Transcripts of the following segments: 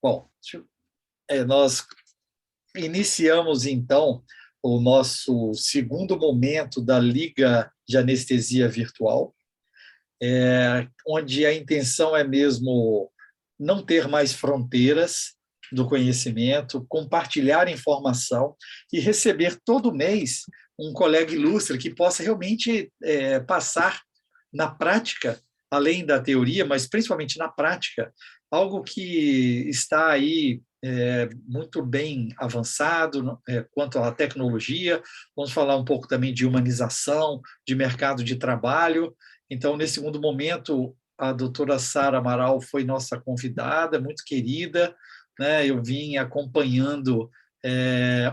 Bom, nós iniciamos então o nosso segundo momento da Liga de Anestesia Virtual, onde a intenção é mesmo não ter mais fronteiras do conhecimento, compartilhar informação e receber todo mês um colega ilustre que possa realmente passar na prática, além da teoria, mas principalmente na prática, algo que está aí muito bem avançado quanto à tecnologia. Vamos falar um pouco também de humanização, de mercado de trabalho. Então, nesse segundo momento, a doutora Sara Amaral foi nossa convidada, muito querida, né? Eu vim acompanhando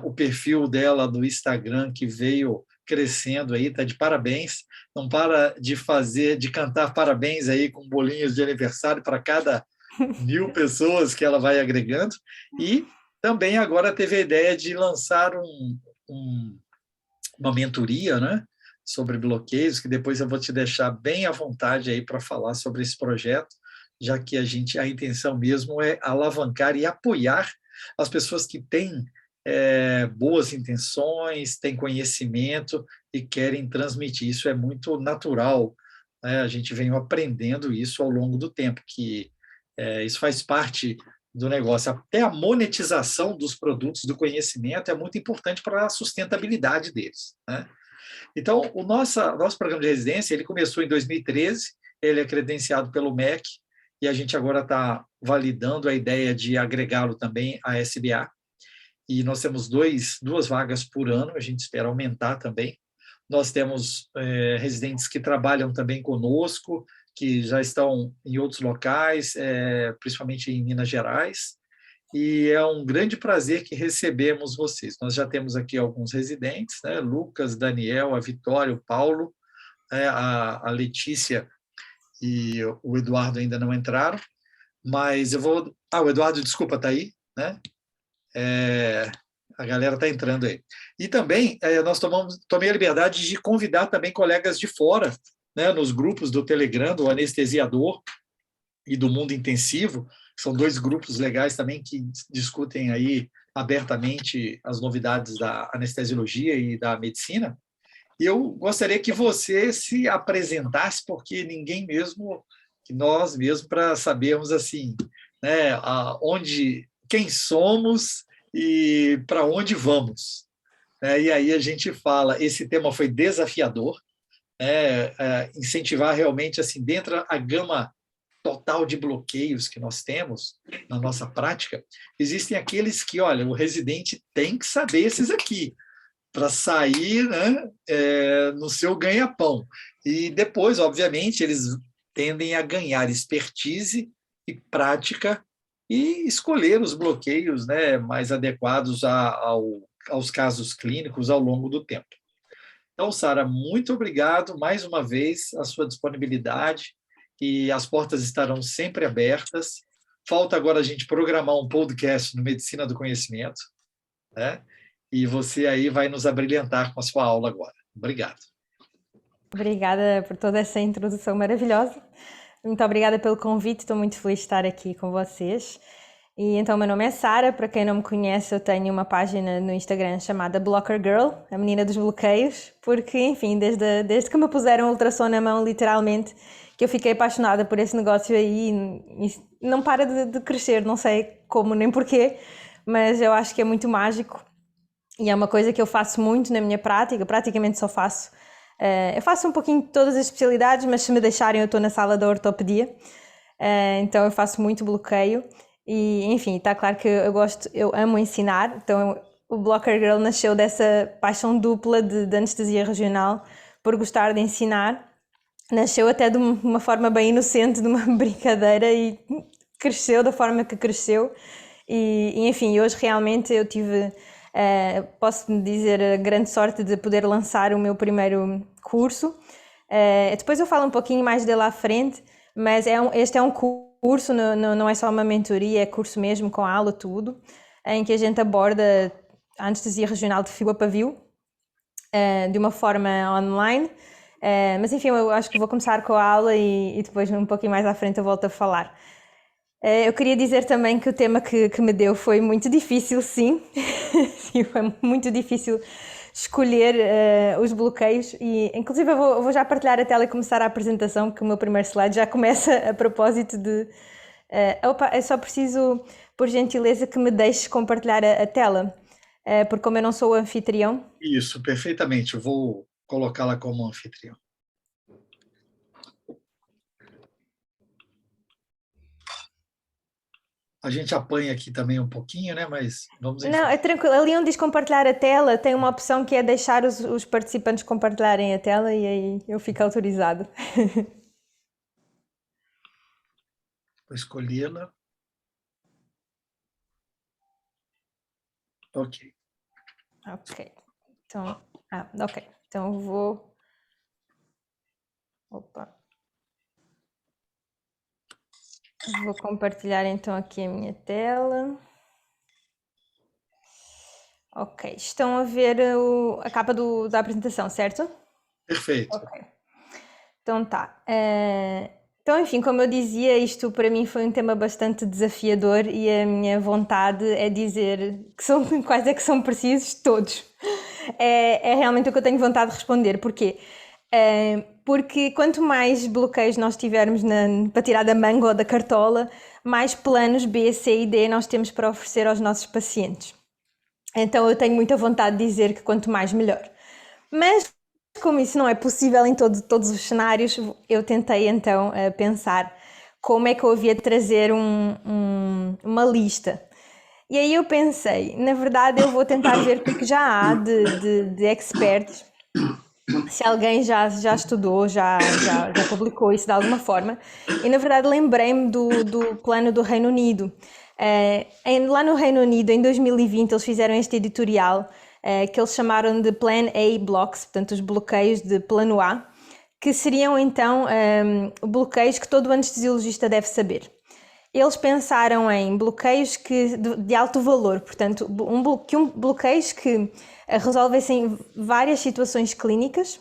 o perfil dela do Instagram, que veio crescendo aí, está de parabéns, não para de cantar parabéns aí com bolinhos de aniversário para cada 1.000 pessoas que ela vai agregando, e também agora teve a ideia de lançar um, uma mentoria, né, sobre bloqueios, que depois eu vou te deixar bem à vontade aí para falar sobre esse projeto, já que a intenção mesmo é alavancar e apoiar as pessoas que têm boas intenções, têm conhecimento e querem transmitir. Isso é muito natural, né? A gente vem aprendendo isso ao longo do tempo, que isso faz parte do negócio. Até a monetização dos produtos do conhecimento é muito importante para a sustentabilidade deles, né? Então, o nosso programa de residência ele começou em 2013, ele é credenciado pelo MEC, e a gente agora está validando a ideia de agregá-lo também à SBA, e nós temos duas vagas por ano, a gente espera aumentar também. Nós temos residentes que trabalham também conosco, que já estão em outros locais, principalmente em Minas Gerais, e é um grande prazer que recebemos vocês. Nós já temos aqui alguns residentes, né? Lucas, Daniel, a Vitória, o Paulo, né? A Letícia e o Eduardo ainda não entraram, mas eu vou... o Eduardo, desculpa, está aí, né? A galera está entrando aí. E também nós tomei a liberdade de convidar também colegas de fora, né, nos grupos do Telegram, do Anestesiador e do Mundo Intensivo. São dois grupos legais também que discutem aí abertamente as novidades da anestesiologia e da medicina. E eu gostaria que você se apresentasse, porque ninguém mesmo, que nós mesmos, para sabermos assim, né, quem somos e para onde vamos. E aí a gente fala, esse tema foi desafiador, incentivar realmente assim dentro da gama total de bloqueios que nós temos na nossa prática, existem aqueles que, olha, o residente tem que saber esses aqui, para sair, né, no seu ganha-pão. E depois, obviamente, eles tendem a ganhar expertise e prática e escolher os bloqueios, né, mais adequados aos casos clínicos ao longo do tempo. Então, Sara, muito obrigado mais uma vez a sua disponibilidade, e as portas estarão sempre abertas. Falta agora a gente programar um podcast no Medicina do Conhecimento, né? E você aí vai nos abrilhantar com a sua aula agora. Obrigado. Obrigada por toda essa introdução maravilhosa. Muito obrigada pelo convite, estou muito feliz de estar aqui com vocês. E então, meu nome é Sara, para quem não me conhece, eu tenho uma página no Instagram chamada Blocker Girl, a menina dos bloqueios, porque, enfim, desde que me puseram o ultrassom na mão, literalmente, que eu fiquei apaixonada por esse negócio aí, e não para de crescer, não sei como nem porquê, mas eu acho que é muito mágico e é uma coisa que eu faço muito na minha prática, praticamente só faço. Eu faço um pouquinho de todas as especialidades, mas se me deixarem eu estou na sala da ortopedia, então eu faço muito bloqueio e, enfim, está claro que eu amo ensinar, então o Blocker Girl nasceu dessa paixão dupla de anestesia regional, por gostar de ensinar. Nasceu até de uma forma bem inocente, de uma brincadeira, e cresceu da forma que cresceu. E enfim, hoje realmente eu tive, posso dizer, a grande sorte de poder lançar o meu primeiro curso. Depois eu falo um pouquinho mais dele à frente, mas este é um curso, não é só uma mentoria, é curso mesmo, com aula, tudo, em que a gente aborda a anestesia regional de fio a pavio, de uma forma online. Mas enfim, eu acho que vou começar com a aula e depois um pouquinho mais à frente eu volto a falar. Eu queria dizer também que o tema que me deu foi muito difícil, sim. Sim, foi muito difícil escolher os bloqueios e inclusive eu vou já partilhar a tela e começar a apresentação, porque o meu primeiro slide já começa a propósito de... opa, eu só preciso, por gentileza, que me deixes compartilhar a tela, porque como eu não sou o anfitrião... Isso, perfeitamente. Eu vou colocá-la como anfitrião. A gente apanha aqui também um pouquinho, né? Mas vamos em Não, é frente. tranquilo. Ali onde diz compartilhar a tela, tem uma opção que é deixar os participantes compartilharem a tela e aí eu fico autorizado. Vou escolhê-la. Ok. Ok. Então, ok. Então eu vou... Opa. Vou compartilhar então aqui a minha tela. Ok. Estão a ver a capa da apresentação, certo? Perfeito. Ok. Então tá. Então, enfim, como eu dizia, isto para mim foi um tema bastante desafiador e a minha vontade é dizer que são, quais é que são precisos todos. É realmente o que eu tenho vontade de responder. Porquê? Porque quanto mais bloqueios nós tivermos para tirar da manga ou da cartola, mais planos B, C e D nós temos para oferecer aos nossos pacientes. Então eu tenho muita vontade de dizer que quanto mais melhor. Mas como isso não é possível em todos os cenários, eu tentei então pensar como é que eu havia de trazer uma lista. E aí eu pensei, na verdade eu vou tentar ver o que é que já há de experts, se alguém já estudou, já publicou isso de alguma forma. E na verdade lembrei-me do plano do Reino Unido. Lá no Reino Unido, em 2020, eles fizeram este editorial que eles chamaram de Plan A Blocks, portanto os bloqueios de plano A, que seriam então bloqueios que todo anestesiologista deve saber. Eles pensaram em bloqueios de alto valor, portanto, bloqueios que resolvessem várias situações clínicas,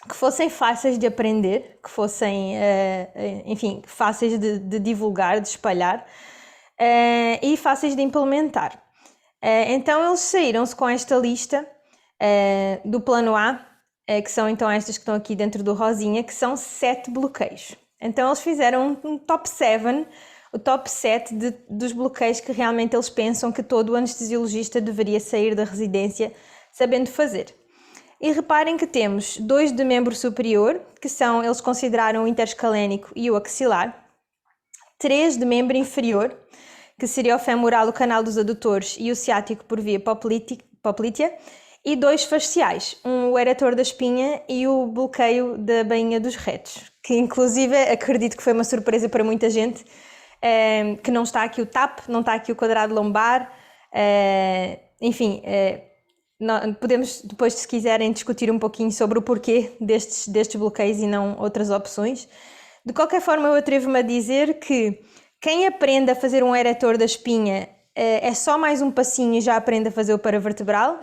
que fossem fáceis de aprender, que fossem, enfim, fáceis de divulgar, de espalhar e fáceis de implementar. Então, eles saíram-se com esta lista do plano A, que são então estas que estão aqui dentro do rosinha, que são 7 bloqueios. Então, eles fizeram um top 7, o top 7 dos bloqueios que realmente eles pensam que todo anestesiologista deveria sair da residência sabendo fazer. E reparem que temos 2 de membro superior, que são, eles consideraram o interscalénico e o axilar, 3 de membro inferior, que seria o femoral, o canal dos adutores e o ciático por via poplítea, e 2 faciais, o eretor da espinha e o bloqueio da bainha dos retos, que inclusive acredito que foi uma surpresa para muita gente, que não está aqui o TAP, não está aqui o quadrado lombar, enfim, podemos depois, se quiserem, discutir um pouquinho sobre o porquê destes bloqueios e não outras opções. De qualquer forma, eu atrevo-me a dizer que quem aprende a fazer um eretor da espinha é só mais um passinho e já aprende a fazer o paravertebral.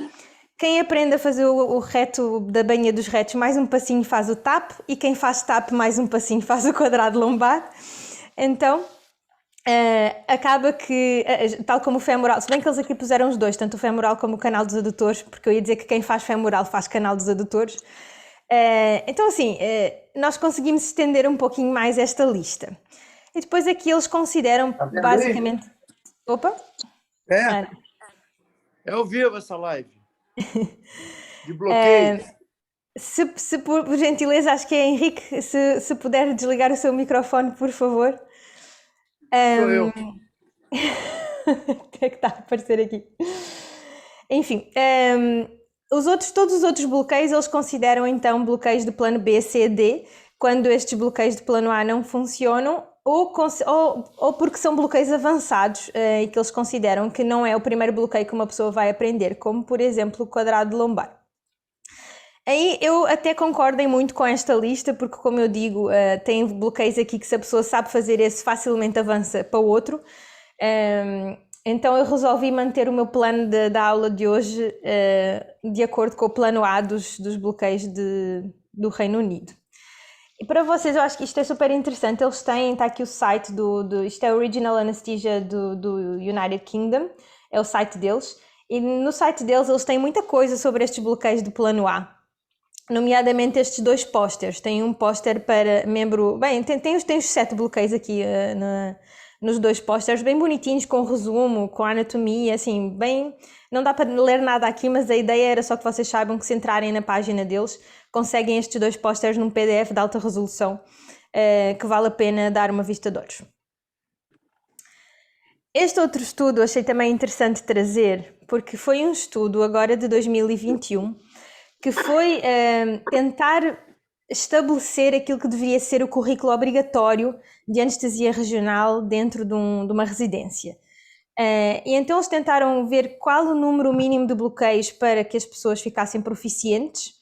Quem aprende a fazer o reto da bainha dos retos, mais um passinho faz o TAP, e quem faz TAP, mais um passinho faz o quadrado lombar. Então, acaba que, tal como o femoral, se bem que eles aqui puseram os dois, tanto o femoral como o canal dos adutores, porque eu ia dizer que quem faz femoral faz canal dos adutores. Então assim, nós conseguimos estender um pouquinho mais esta lista. E depois aqui eles consideram basicamente... Opa! É ao vivo essa live. De bloqueios. Se por gentileza, acho que é Henrique, se puder desligar o seu microfone, por favor. Sou eu. Até que está a aparecer aqui. Enfim, todos os outros bloqueios, eles consideram então bloqueios de plano B, C, D, quando estes bloqueios de plano A não funcionam, ou porque são bloqueios avançados e que eles consideram que não é o primeiro bloqueio que uma pessoa vai aprender, como por exemplo o quadrado lombar. Aí eu até concordo muito com esta lista, porque como eu digo, tem bloqueios aqui que se a pessoa sabe fazer esse, facilmente avança para o outro. Então eu resolvi manter o meu plano da aula de hoje de acordo com o plano A dos bloqueios do Reino Unido. E para vocês, eu acho que isto é super interessante. Eles têm, está aqui o site isto é o Original Anesthesia do United Kingdom, é o site deles. E no site deles, eles têm muita coisa sobre estes bloqueios do plano A. Nomeadamente estes 2 pósteres. Tem um póster para membro... Bem, tem os 7 bloqueios aqui nos 2 pósteres, bem bonitinhos, com resumo, com anatomia, assim, bem... Não dá para ler nada aqui, mas a ideia era só que vocês saibam que se entrarem na página deles, conseguem estes 2 pósteres num PDF de alta resolução, que vale a pena dar uma vista de olhos. Este outro estudo achei também interessante trazer, porque foi um estudo agora de 2021, que foi tentar estabelecer aquilo que deveria ser o currículo obrigatório de anestesia regional dentro de uma residência. E então eles tentaram ver qual o número mínimo de bloqueios para que as pessoas ficassem proficientes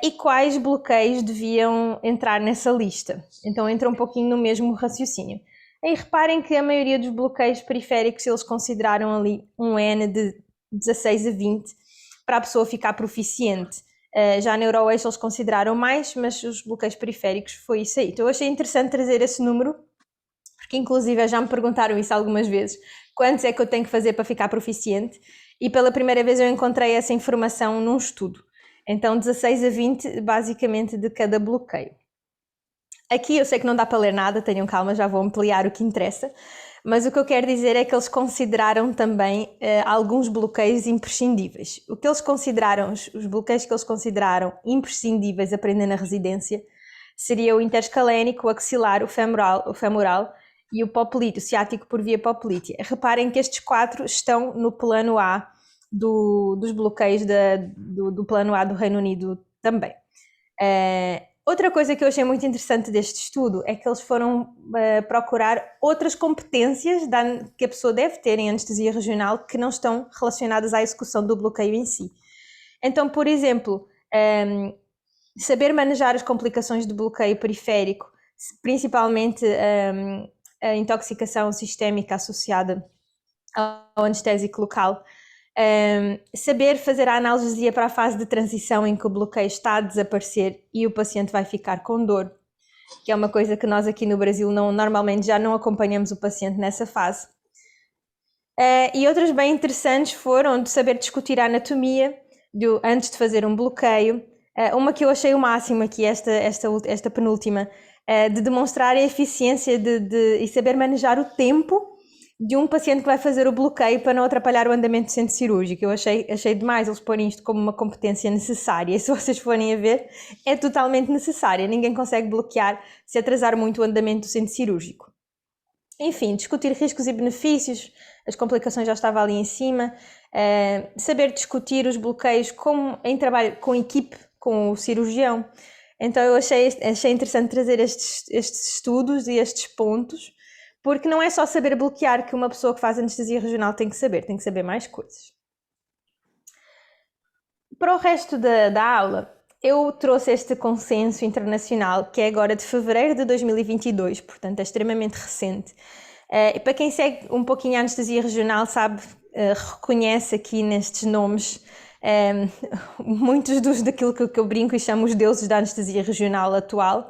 e quais bloqueios deviam entrar nessa lista. Então entra um pouquinho no mesmo raciocínio. E reparem que a maioria dos bloqueios periféricos eles consideraram ali um N de 16 a 20 para a pessoa ficar proficiente. Já na EuroAce eles consideraram mais, mas os bloqueios periféricos foi isso aí. Então eu achei interessante trazer esse número, porque inclusive já me perguntaram isso algumas vezes. Quantos é que eu tenho que fazer para ficar proficiente? E pela primeira vez eu encontrei essa informação num estudo. Então 16 a 20 basicamente de cada bloqueio. Aqui eu sei que não dá para ler nada, tenham calma, já vou ampliar o que interessa. Mas o que eu quero dizer é que eles consideraram também alguns bloqueios imprescindíveis. O que eles consideraram, os bloqueios que eles consideraram imprescindíveis a aprender na residência, seria o interscalénico, o axilar, o femoral e o poplíteo, o ciático por via poplítea. Reparem que estes 4 estão no plano A dos bloqueios do plano A do Reino Unido também. Outra coisa que eu achei muito interessante deste estudo é que eles foram procurar outras competências que a pessoa deve ter em anestesia regional que não estão relacionadas à execução do bloqueio em si. Então, por exemplo, saber manejar as complicações de bloqueio periférico, principalmente a intoxicação sistémica associada ao anestésico local, saber fazer a analgesia para a fase de transição em que o bloqueio está a desaparecer e o paciente vai ficar com dor, que é uma coisa que nós aqui no Brasil normalmente já não acompanhamos o paciente nessa fase. E outras bem interessantes foram de saber discutir a anatomia antes de fazer um bloqueio. Uma que eu achei o máximo aqui, esta penúltima, de demonstrar a eficiência e saber manejar o tempo de um paciente que vai fazer o bloqueio para não atrapalhar o andamento do centro cirúrgico. Eu achei demais eles porem isto como uma competência necessária, e se vocês forem a ver, é totalmente necessária. Ninguém consegue bloquear se atrasar muito o andamento do centro cirúrgico. Enfim, discutir riscos e benefícios, as complicações já estavam ali em cima, saber discutir os bloqueios em trabalho com equipe, com o cirurgião. Então eu achei interessante trazer estes estudos e estes pontos, porque não é só saber bloquear que uma pessoa que faz anestesia regional tem que saber mais coisas. Para o resto da aula, eu trouxe este consenso internacional, que é agora de fevereiro de 2022, portanto é extremamente recente. E para quem segue um pouquinho a anestesia regional, reconhece aqui nestes nomes muitos daquilo que eu brinco e chamo os deuses da anestesia regional atual,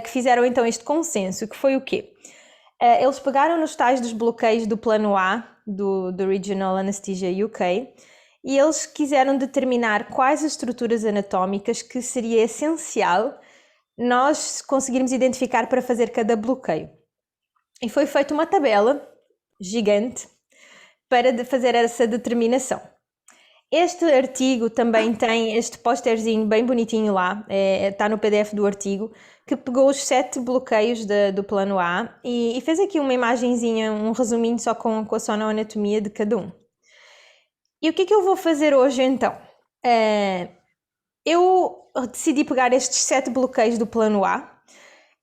que fizeram então este consenso, que foi o quê? Eles pegaram nos tais dos bloqueios do plano A, do Regional Anesthesia UK, e eles quiseram determinar quais as estruturas anatómicas que seria essencial nós conseguirmos identificar para fazer cada bloqueio. E foi feita uma tabela gigante para fazer essa determinação. Este artigo também tem este pósterzinho bem bonitinho lá, está no PDF do artigo, que pegou os 7 bloqueios do plano A e fez aqui uma imagenzinha, um resuminho só com a sonoanatomia de cada um. E o que é que eu vou fazer hoje então? Eu decidi pegar estes 7 bloqueios do plano A.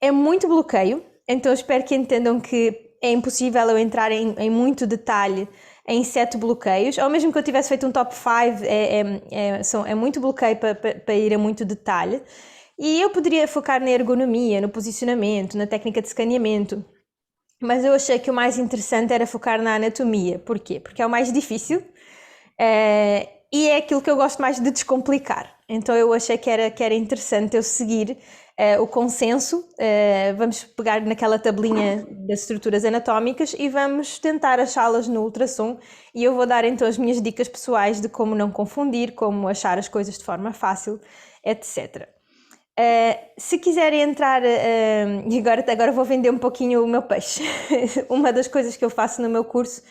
É muito bloqueio, então eu espero que entendam que é impossível eu entrar em muito detalhe em 7 bloqueios, ou mesmo que eu tivesse feito um top 5, é muito bloqueio para ir a muito detalhe. E eu poderia focar na ergonomia, no posicionamento, na técnica de escaneamento, mas eu achei que o mais interessante era focar na anatomia. Porquê? Porque é o mais difícil e é aquilo que eu gosto mais de descomplicar. Então eu achei que era interessante eu seguir o consenso. Vamos pegar naquela tabelinha das estruturas anatómicas e vamos tentar achá-las no ultrassom, e eu vou dar então as minhas dicas pessoais de como não confundir, como achar as coisas de forma fácil, etc. Se quiserem entrar, e agora vou vender um pouquinho o meu peixe. Uma das coisas que eu faço no meu curso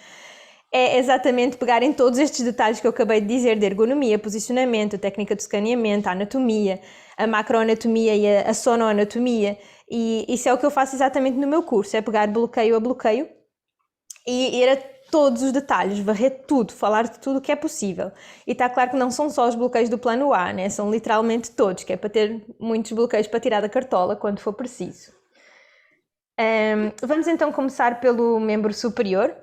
é exatamente pegar em todos estes detalhes que eu acabei de dizer, de ergonomia, posicionamento, técnica de escaneamento, a anatomia, a macroanatomia e a sonoanatomia, e isso é o que eu faço exatamente no meu curso, é pegar bloqueio a bloqueio e ir a todos os detalhes, varrer tudo, falar de tudo o que é possível. E está claro que não são só os bloqueios do plano A, né? São literalmente todos, que é para ter muitos bloqueios para tirar da cartola quando for preciso. Vamos então começar pelo membro superior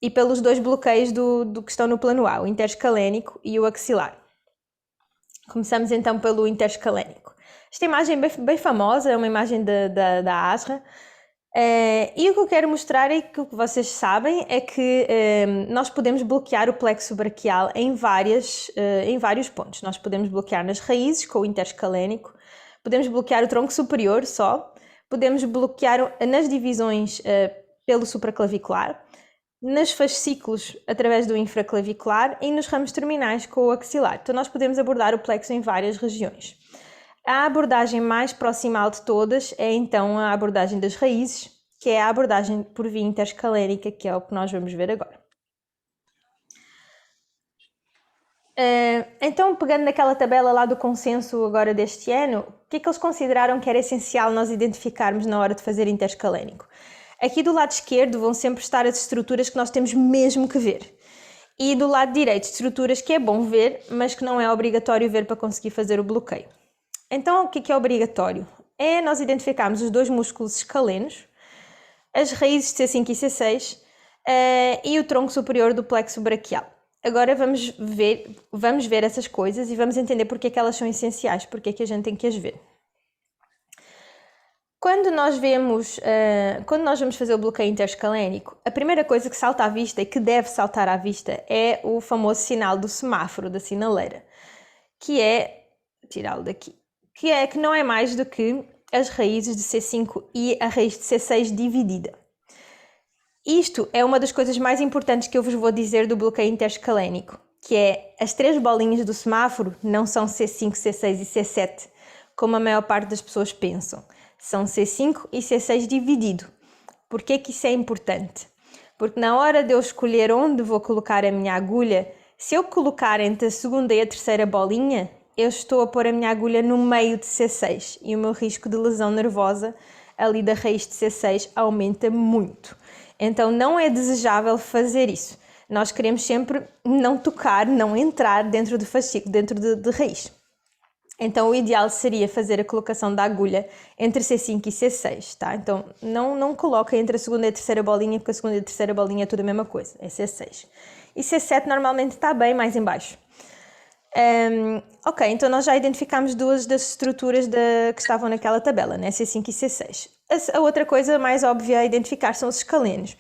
e pelos dois bloqueios do que estão no plano A, o interescalénico e o axilar. Começamos então pelo interescalénico. Esta imagem é bem famosa, é uma imagem da ASRA, e o que eu quero mostrar é que o que vocês sabem é que nós podemos bloquear o plexo braquial em vários pontos. Nós podemos bloquear nas raízes com o interescalénico, podemos bloquear o tronco superior só, podemos bloquear nas divisões pelo supraclavicular, nos fascículos através do infraclavicular e nos ramos terminais com o axilar. Então nós podemos abordar o plexo em várias regiões. A abordagem mais proximal de todas é então a abordagem das raízes, que é a abordagem por via interescalénica, que é o que nós vamos ver agora. Então, pegando naquela tabela lá do consenso agora deste ano, o que é que eles consideraram que era essencial nós identificarmos na hora de fazer interescalénico? Aqui do lado esquerdo vão sempre estar as estruturas que nós temos mesmo que ver. E do lado direito, estruturas que é bom ver, mas que não é obrigatório ver para conseguir fazer o bloqueio. Então, o que é obrigatório? É nós identificarmos os dois músculos escalenos, as raízes de C5 e C6 e o tronco superior do plexo braquial. Agora vamos ver essas coisas e vamos entender porque é que elas são essenciais, porque é que a gente tem que as ver. Quando nós vamos fazer o bloqueio interescalénico, a primeira coisa que salta à vista e que deve saltar à vista é o famoso sinal do semáforo, da sinaleira, que é, tirá-lo daqui, que não é mais do que as raízes de C5 e a raiz de C6 dividida. Isto é uma das coisas mais importantes que eu vos vou dizer do bloqueio interescalénico, que é as três bolinhas do semáforo não são C5, C6 e C7, como a maior parte das pessoas pensam. São C5 e C6 dividido. Por que isso é importante? Porque na hora de eu escolher onde vou colocar a minha agulha, se eu colocar entre a segunda e a terceira bolinha, eu estou a pôr a minha agulha no meio de C6 e o meu risco de lesão nervosa ali da raiz de C6 aumenta muito. Então não é desejável fazer isso. Nós queremos sempre não tocar, não entrar dentro do fascículo, dentro de raiz. Então o ideal seria fazer a colocação da agulha entre C5 e C6, tá? Então não coloca entre a segunda e a terceira bolinha, porque a segunda e a terceira bolinha é tudo a mesma coisa, é C6. E C7 normalmente está bem mais em baixo. Ok, então nós já identificámos duas das estruturas que estavam naquela tabela, né? C5 e C6. A outra coisa mais óbvia a identificar são os escalenos.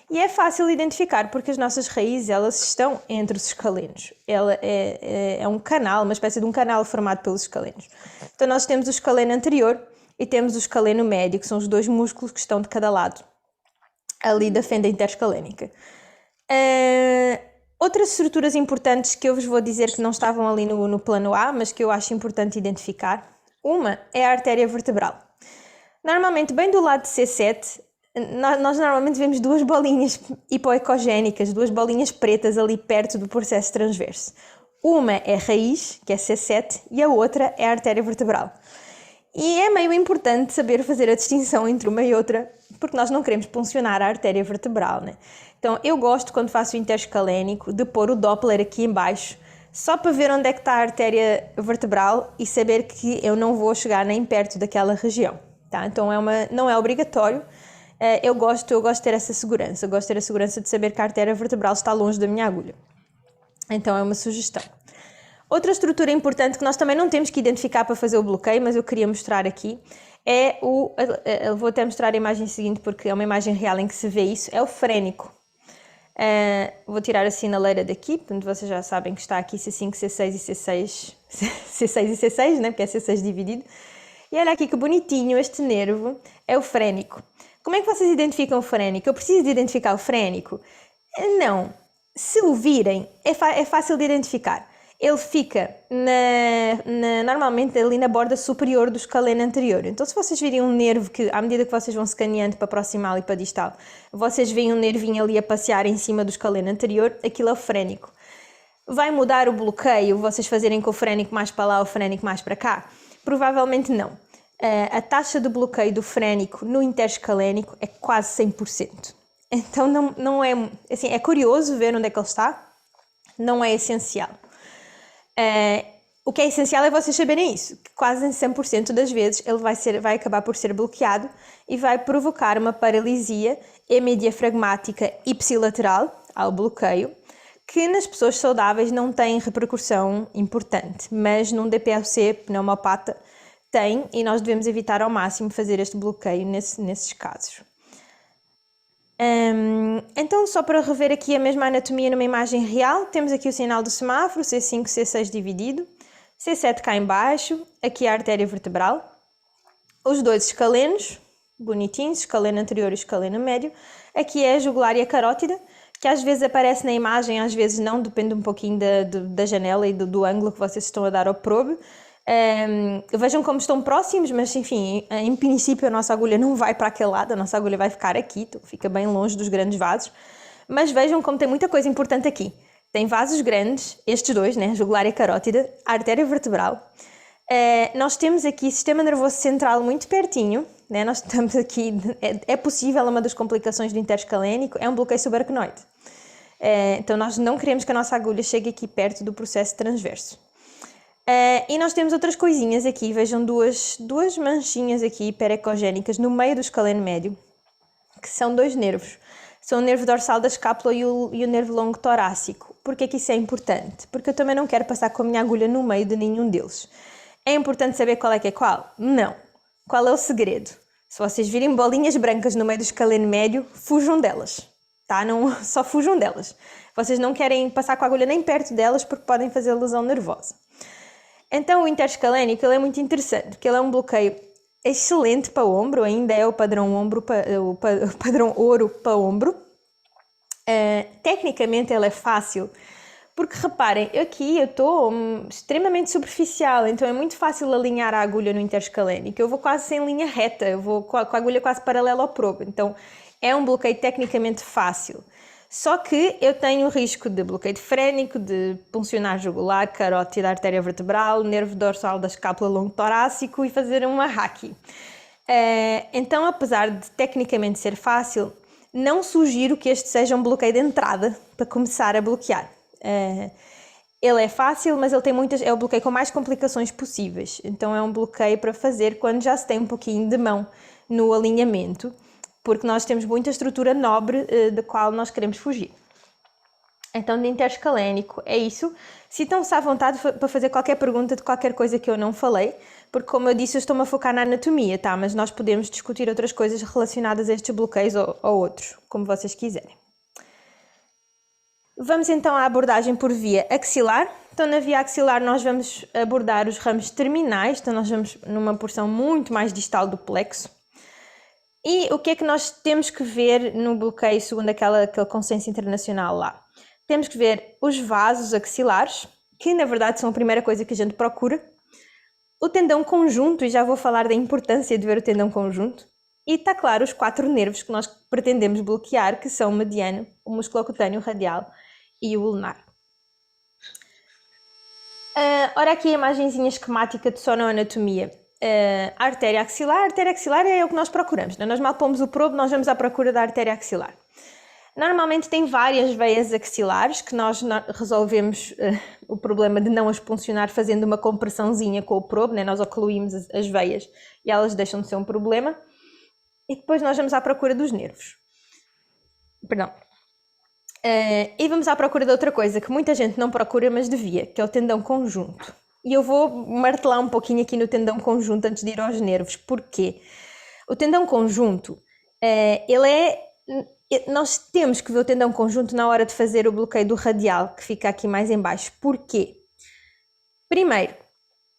E é fácil identificar porque as nossas raízes, elas estão entre os escalenos. Ela é um canal, uma espécie de um canal formado pelos escalenos. Então nós temos o escaleno anterior e temos o escaleno médio, que são os dois músculos que estão de cada lado, ali da fenda interescalénica. Outras estruturas importantes que eu vos vou dizer que não estavam ali no plano A, mas que eu acho importante identificar, uma é a artéria vertebral. Normalmente, bem do lado de C7, nós normalmente vemos duas bolinhas hipoecogénicas, duas bolinhas pretas ali perto do processo transverso. Uma é a raiz, que é C7, e a outra é a artéria vertebral. E é meio importante saber fazer a distinção entre uma e outra, porque nós não queremos puncionar a artéria vertebral, né? Então, eu gosto, quando faço o interescalénico, de pôr o Doppler aqui em baixo, só para ver onde é que está a artéria vertebral e saber que eu não vou chegar nem perto daquela região, tá? Então, não é obrigatório. Eu gosto de ter essa segurança. Eu gosto de ter a segurança de saber que a artéria vertebral está longe da minha agulha. Então, é uma sugestão. Outra estrutura importante que nós também não temos que identificar para fazer o bloqueio, mas eu queria mostrar aqui, eu vou até mostrar a imagem seguinte porque é uma imagem real em que se vê isso, é o frénico. Vou tirar a sinaleira daqui, portanto vocês já sabem que está aqui C5, C6 e C6, C6 e C6, né? Porque é C6 dividido. E olha aqui que bonitinho, este nervo é o frénico. Como é que vocês identificam o frénico? Eu preciso de identificar o frénico? Não. Se o virem, é fácil de identificar. Ele fica normalmente ali na borda superior do escaleno anterior. Então, se vocês virem um nervo que, à medida que vocês vão escaneando para proximal e para distal, vocês veem um nervinho ali a passear em cima do escaleno anterior, aquilo é o frénico. Vai mudar o bloqueio, vocês fazerem com o frénico mais para lá, o frénico mais para cá? Provavelmente não. A taxa de bloqueio do frénico no interescalénico é quase 100%. Então, não é... Assim, é curioso ver onde é que ele está, não é essencial. O que é essencial é vocês saberem isso, que quase em 100% das vezes ele vai acabar por ser bloqueado e vai provocar uma paralisia hemidiafragmática ipsilateral ao bloqueio, que nas pessoas saudáveis não tem repercussão importante, mas num DPLC pneumopata tem, e nós devemos evitar ao máximo fazer este bloqueio nesses casos. Então, só para rever aqui a mesma anatomia numa imagem real, temos aqui o sinal do semáforo, C5, C6 dividido, C7 cá em baixo, aqui a artéria vertebral, os dois escalenos, bonitinhos, escaleno anterior e escaleno médio, aqui é a jugular e a carótida, que às vezes aparece na imagem, às vezes não, depende um pouquinho da janela e do ângulo que vocês estão a dar ao probe. Vejam como estão próximos, mas enfim, em princípio a nossa agulha não vai para aquele lado, a nossa agulha vai ficar aqui, então fica bem longe dos grandes vasos, mas vejam como tem muita coisa importante aqui. Tem vasos grandes, estes dois, né, jugular e carótida, a artéria vertebral. Nós temos aqui sistema nervoso central muito pertinho, né, nós estamos aqui, é possível, uma das complicações do interescalénico é um bloqueio subaracnoide. Então nós não queremos que a nossa agulha chegue aqui perto do processo transverso. E nós temos outras coisinhas aqui, vejam duas manchinhas aqui pericogénicas no meio do escaleno médio, que são dois nervos. São o nervo dorsal da escápula e o nervo longo torácico. Porquê que isso é importante? Porque eu também não quero passar com a minha agulha no meio de nenhum deles. É importante saber qual é que é qual? Não. Qual é o segredo? Se vocês virem bolinhas brancas no meio do escaleno médio, fujam delas, tá? Não, só fujam delas. Vocês não querem passar com a agulha nem perto delas porque podem fazer lesão nervosa. Então o interescalénico ele é muito interessante, porque ele é um bloqueio excelente para o ombro, ainda é o padrão padrão ouro para o ombro. Tecnicamente ele é fácil, porque reparem, aqui eu estou extremamente superficial, então é muito fácil alinhar a agulha no interescalénico. Eu vou quase sem linha reta, eu vou com a agulha quase paralela ao probe, então é um bloqueio tecnicamente fácil. Só que eu tenho o risco de bloqueio frénico, de puncionar jugular, carótida, artéria vertebral, nervo dorsal da escápula longo torácico e fazer uma haki. Então, apesar de tecnicamente ser fácil, não sugiro que este seja um bloqueio de entrada para começar a bloquear. Ele é fácil, mas ele tem é o bloqueio com mais complicações possíveis. Então é um bloqueio para fazer quando já se tem um pouquinho de mão no alinhamento, porque nós temos muita estrutura nobre da qual nós queremos fugir. Então, de interescalénico é isso. Sintam-se à vontade para fazer qualquer pergunta de qualquer coisa que eu não falei, porque, como eu disse, eu estou-me a focar na anatomia, tá? Mas nós podemos discutir outras coisas relacionadas a estes bloqueios ou outros, como vocês quiserem. Vamos então à abordagem por via axilar. Então, na via axilar nós vamos abordar os ramos terminais, então nós vamos numa porção muito mais distal do plexo. E o que é que nós temos que ver no bloqueio segundo aquele consenso internacional lá? Temos que ver os vasos axilares, que na verdade são a primeira coisa que a gente procura, o tendão conjunto, e já vou falar da importância de ver o tendão conjunto, e está claro os 4 nervos que nós pretendemos bloquear, que são o mediano, o músculo cutâneo radial e o ulnar. Ora aqui a imagenzinha esquemática de sonoanatomia. A artéria axilar é o que nós procuramos, né? Nós mal pomos o probe, nós vamos à procura da artéria axilar. Normalmente tem várias veias axilares que nós resolvemos o problema de não as puncionar fazendo uma compressãozinha com o probe, né? Nós ocluímos as veias e elas deixam de ser um problema. E depois nós vamos à procura dos nervos. Perdão. E vamos à procura de outra coisa que muita gente não procura, mas devia, que é o tendão conjunto. E eu vou martelar um pouquinho aqui no tendão conjunto antes de ir aos nervos. Porquê? O tendão conjunto, ele é nós temos que ver o tendão conjunto na hora de fazer o bloqueio do radial, que fica aqui mais em baixo. Porquê? Primeiro,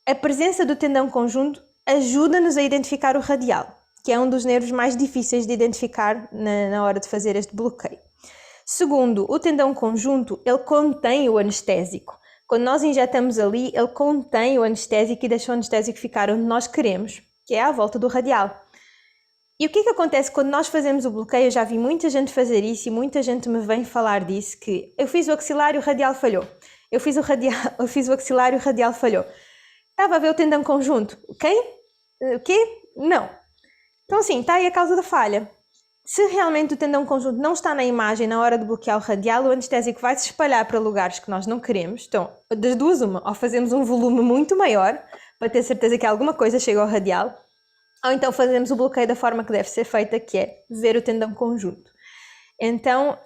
a presença do tendão conjunto ajuda-nos a identificar o radial, que é um dos nervos mais difíceis de identificar na hora de fazer este bloqueio. Segundo, o tendão conjunto, ele contém o anestésico. Quando nós injetamos ali, ele contém o anestésico e deixa o anestésico ficar onde nós queremos, que é à volta do radial. E o que acontece quando nós fazemos o bloqueio? Eu já vi muita gente fazer isso e muita gente me vem falar disso, que eu fiz o axilar e o radial falhou. Eu fiz o axilar e o radial falhou. Estava a ver o tendão conjunto. Quem? O quê? Não. Então assim, está aí a causa da falha. Se realmente o tendão conjunto não está na imagem na hora de bloquear o radial, o anestésico vai se espalhar para lugares que nós não queremos. Então, das duas uma, ou fazemos um volume muito maior, para ter certeza que alguma coisa chega ao radial, ou então fazemos o bloqueio da forma que deve ser feita, que é ver o tendão conjunto. Então,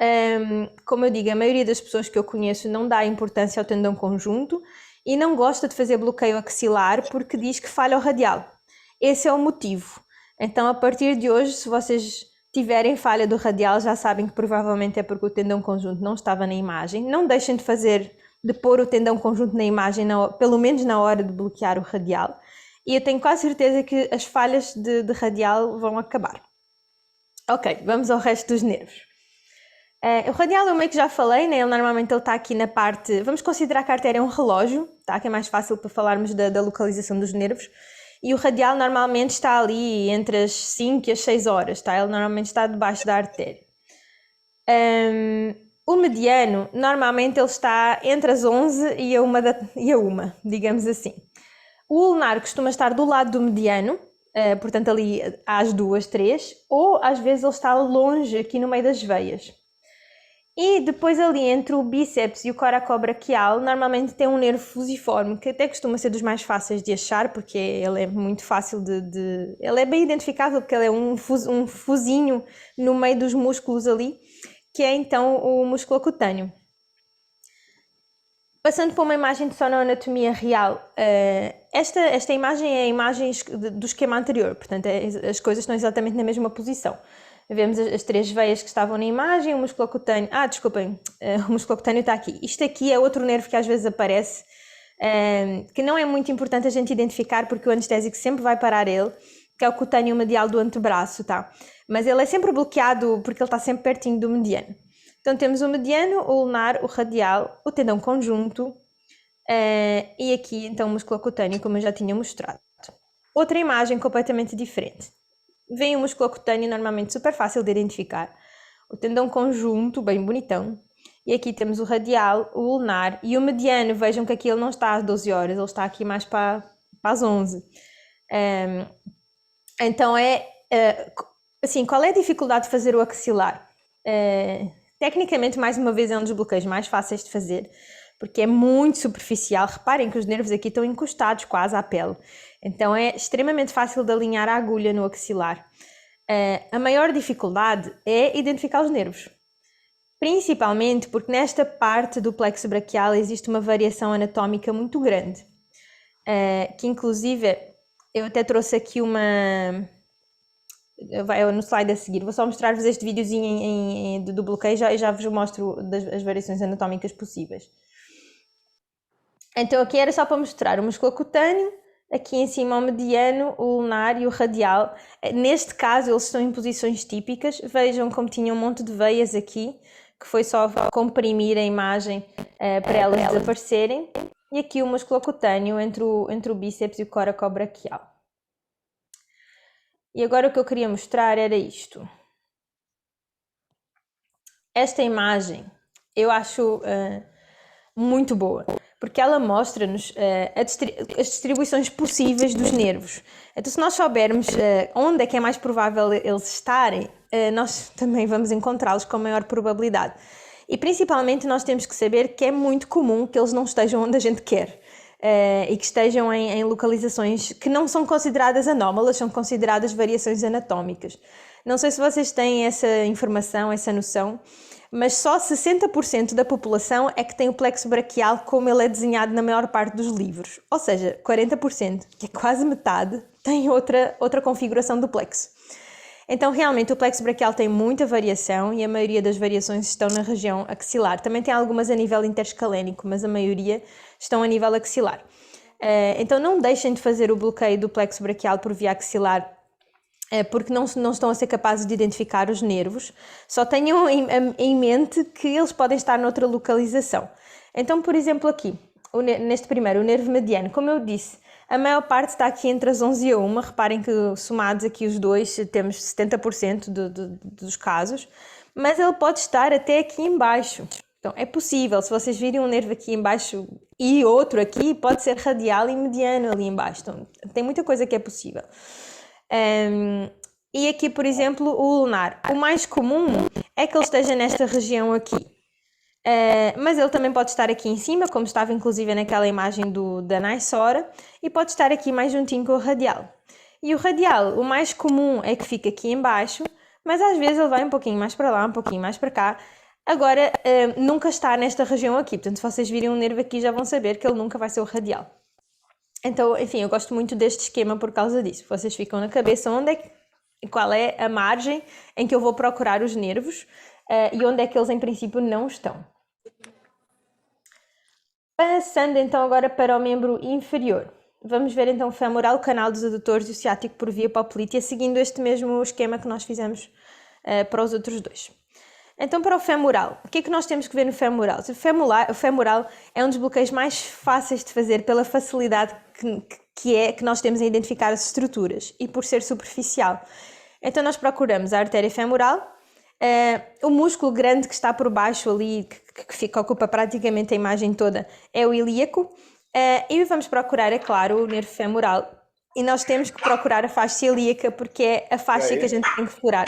como eu digo, a maioria das pessoas que eu conheço não dá importância ao tendão conjunto e não gosta de fazer bloqueio axilar porque diz que falha o radial. Esse é o motivo. Então, a partir de hoje, se vocês tiverem falha do radial, já sabem que provavelmente é porque o tendão conjunto não estava na imagem. Não deixem de pôr o tendão conjunto na imagem, pelo menos na hora de bloquear o radial. E eu tenho quase certeza que as falhas de radial vão acabar. Ok, vamos ao resto dos nervos. O radial eu meio que já falei, né? Normalmente ele está aqui na parte... Vamos considerar que a artéria é um relógio, tá? Que é mais fácil para falarmos da localização dos nervos. E o radial normalmente está ali entre as 5 e as 6 horas, tá? Ele normalmente está debaixo da artéria. O mediano, normalmente ele está entre as 11 e a 1, digamos assim. O ulnar costuma estar do lado do mediano, portanto ali às 2, 3, ou às vezes ele está longe aqui no meio das veias. E depois ali entre o bíceps e o coracobraquial, normalmente tem um nervo fusiforme, que até costuma ser dos mais fáceis de achar, porque ele é muito fácil ele é bem identificável, porque ele é um fusinho no meio dos músculos ali, que é então o músculo cutâneo. Passando para uma imagem de sonoanatomia real, esta imagem é a imagem do esquema anterior, portanto as coisas estão exatamente na mesma posição. Vemos as 3 veias que estavam na imagem, o músculo cutâneo... desculpem, o músculo cutâneo está aqui. Isto aqui é outro nervo que às vezes aparece, que não é muito importante a gente identificar porque o anestésico sempre vai parar ele, que é o cutâneo medial do antebraço, tá? Mas ele é sempre bloqueado porque ele está sempre pertinho do mediano. Então temos o mediano, o ulnar, o radial, o tendão conjunto e aqui então o músculo cutâneo, como eu já tinha mostrado. Outra imagem completamente diferente. Vem o músculo cutâneo normalmente super fácil de identificar. O tendão conjunto, bem bonitão. E aqui temos o radial, o ulnar e o mediano. Vejam que aqui ele não está às 12 horas, ele está aqui mais para as 11. Então assim, qual é a dificuldade de fazer o axilar? Tecnicamente, mais uma vez, é um dos bloqueios mais fáceis de fazer, porque é muito superficial. Reparem que os nervos aqui estão encostados quase à pele. Então é extremamente fácil de alinhar a agulha no axilar. A maior dificuldade é identificar os nervos. Principalmente porque nesta parte do plexo braquial existe uma variação anatómica muito grande. Que inclusive, eu até trouxe aqui no slide a seguir, vou só mostrar-vos este videozinho do bloqueio e já vos mostro as variações anatómicas possíveis. Então aqui era só para mostrar o músculo cutâneo, aqui em cima o mediano, o ulnar e o radial. Neste caso eles estão em posições típicas, vejam como tinha um monte de veias aqui, que foi só comprimir a imagem para elas desaparecerem. E aqui o músculo cutâneo entre o bíceps e o coracobraquial. E agora o que eu queria mostrar era isto. Esta imagem eu acho muito boa, porque ela mostra-nos as distribuições possíveis dos nervos. Então, se nós soubermos onde é que é mais provável eles estarem, nós também vamos encontrá-los com maior probabilidade. E principalmente nós temos que saber que é muito comum que eles não estejam onde a gente quer. E que estejam em localizações que não são consideradas anómalas, são consideradas variações anatómicas. Não sei se vocês têm essa informação, essa noção, mas só 60% da população é que tem o plexo braquial como ele é desenhado na maior parte dos livros. Ou seja, 40%, que é quase metade, tem outra configuração do plexo. Então, realmente, o plexo braquial tem muita variação e a maioria das variações estão na região axilar. Também tem algumas a nível interescalénico, mas a maioria estão a nível axilar. Então, não deixem de fazer o bloqueio do plexo braquial por via axilar, porque não estão a ser capazes de identificar os nervos. Só tenham em mente que eles podem estar noutra localização. Então, por exemplo, aqui, neste primeiro, o nervo mediano, como eu disse, a maior parte está aqui entre as 11 e a 1. Reparem que somados aqui os dois temos 70% dos casos, mas ele pode estar até aqui embaixo. Então é possível, se vocês virem um nervo aqui embaixo e outro aqui, pode ser radial e mediano ali embaixo. Então tem muita coisa que é possível. E aqui, por exemplo, o lunar. O mais comum é que ele esteja nesta região aqui. Mas ele também pode estar aqui em cima, como estava inclusive naquela imagem da Naisora, e pode estar aqui mais juntinho com o radial. E o radial, o mais comum é que fica aqui em baixo, mas às vezes ele vai um pouquinho mais para lá, um pouquinho mais para cá. Agora, nunca está nesta região aqui, portanto, se vocês virem um nervo aqui já vão saber que ele nunca vai ser o radial. Então, enfim, eu gosto muito deste esquema por causa disso. Vocês ficam na cabeça qual é a margem em que eu vou procurar os nervos, e onde é que eles em princípio não estão. Passando então agora para o membro inferior. Vamos ver então o femoral, o canal dos adutores e o ciático por via poplítea, seguindo este mesmo esquema que nós fizemos para os outros dois. Então, para o femoral, o que é que nós temos que ver no femoral? O femoral é um dos bloqueios mais fáceis de fazer pela facilidade que nós temos em identificar as estruturas e por ser superficial. Então, nós procuramos a artéria femoral. O músculo grande que está por baixo ali, que ocupa praticamente a imagem toda, é o ilíaco, e vamos procurar, é claro, o nervo femoral, e nós temos que procurar a faixa ilíaca porque é a faixa que a gente tem que furar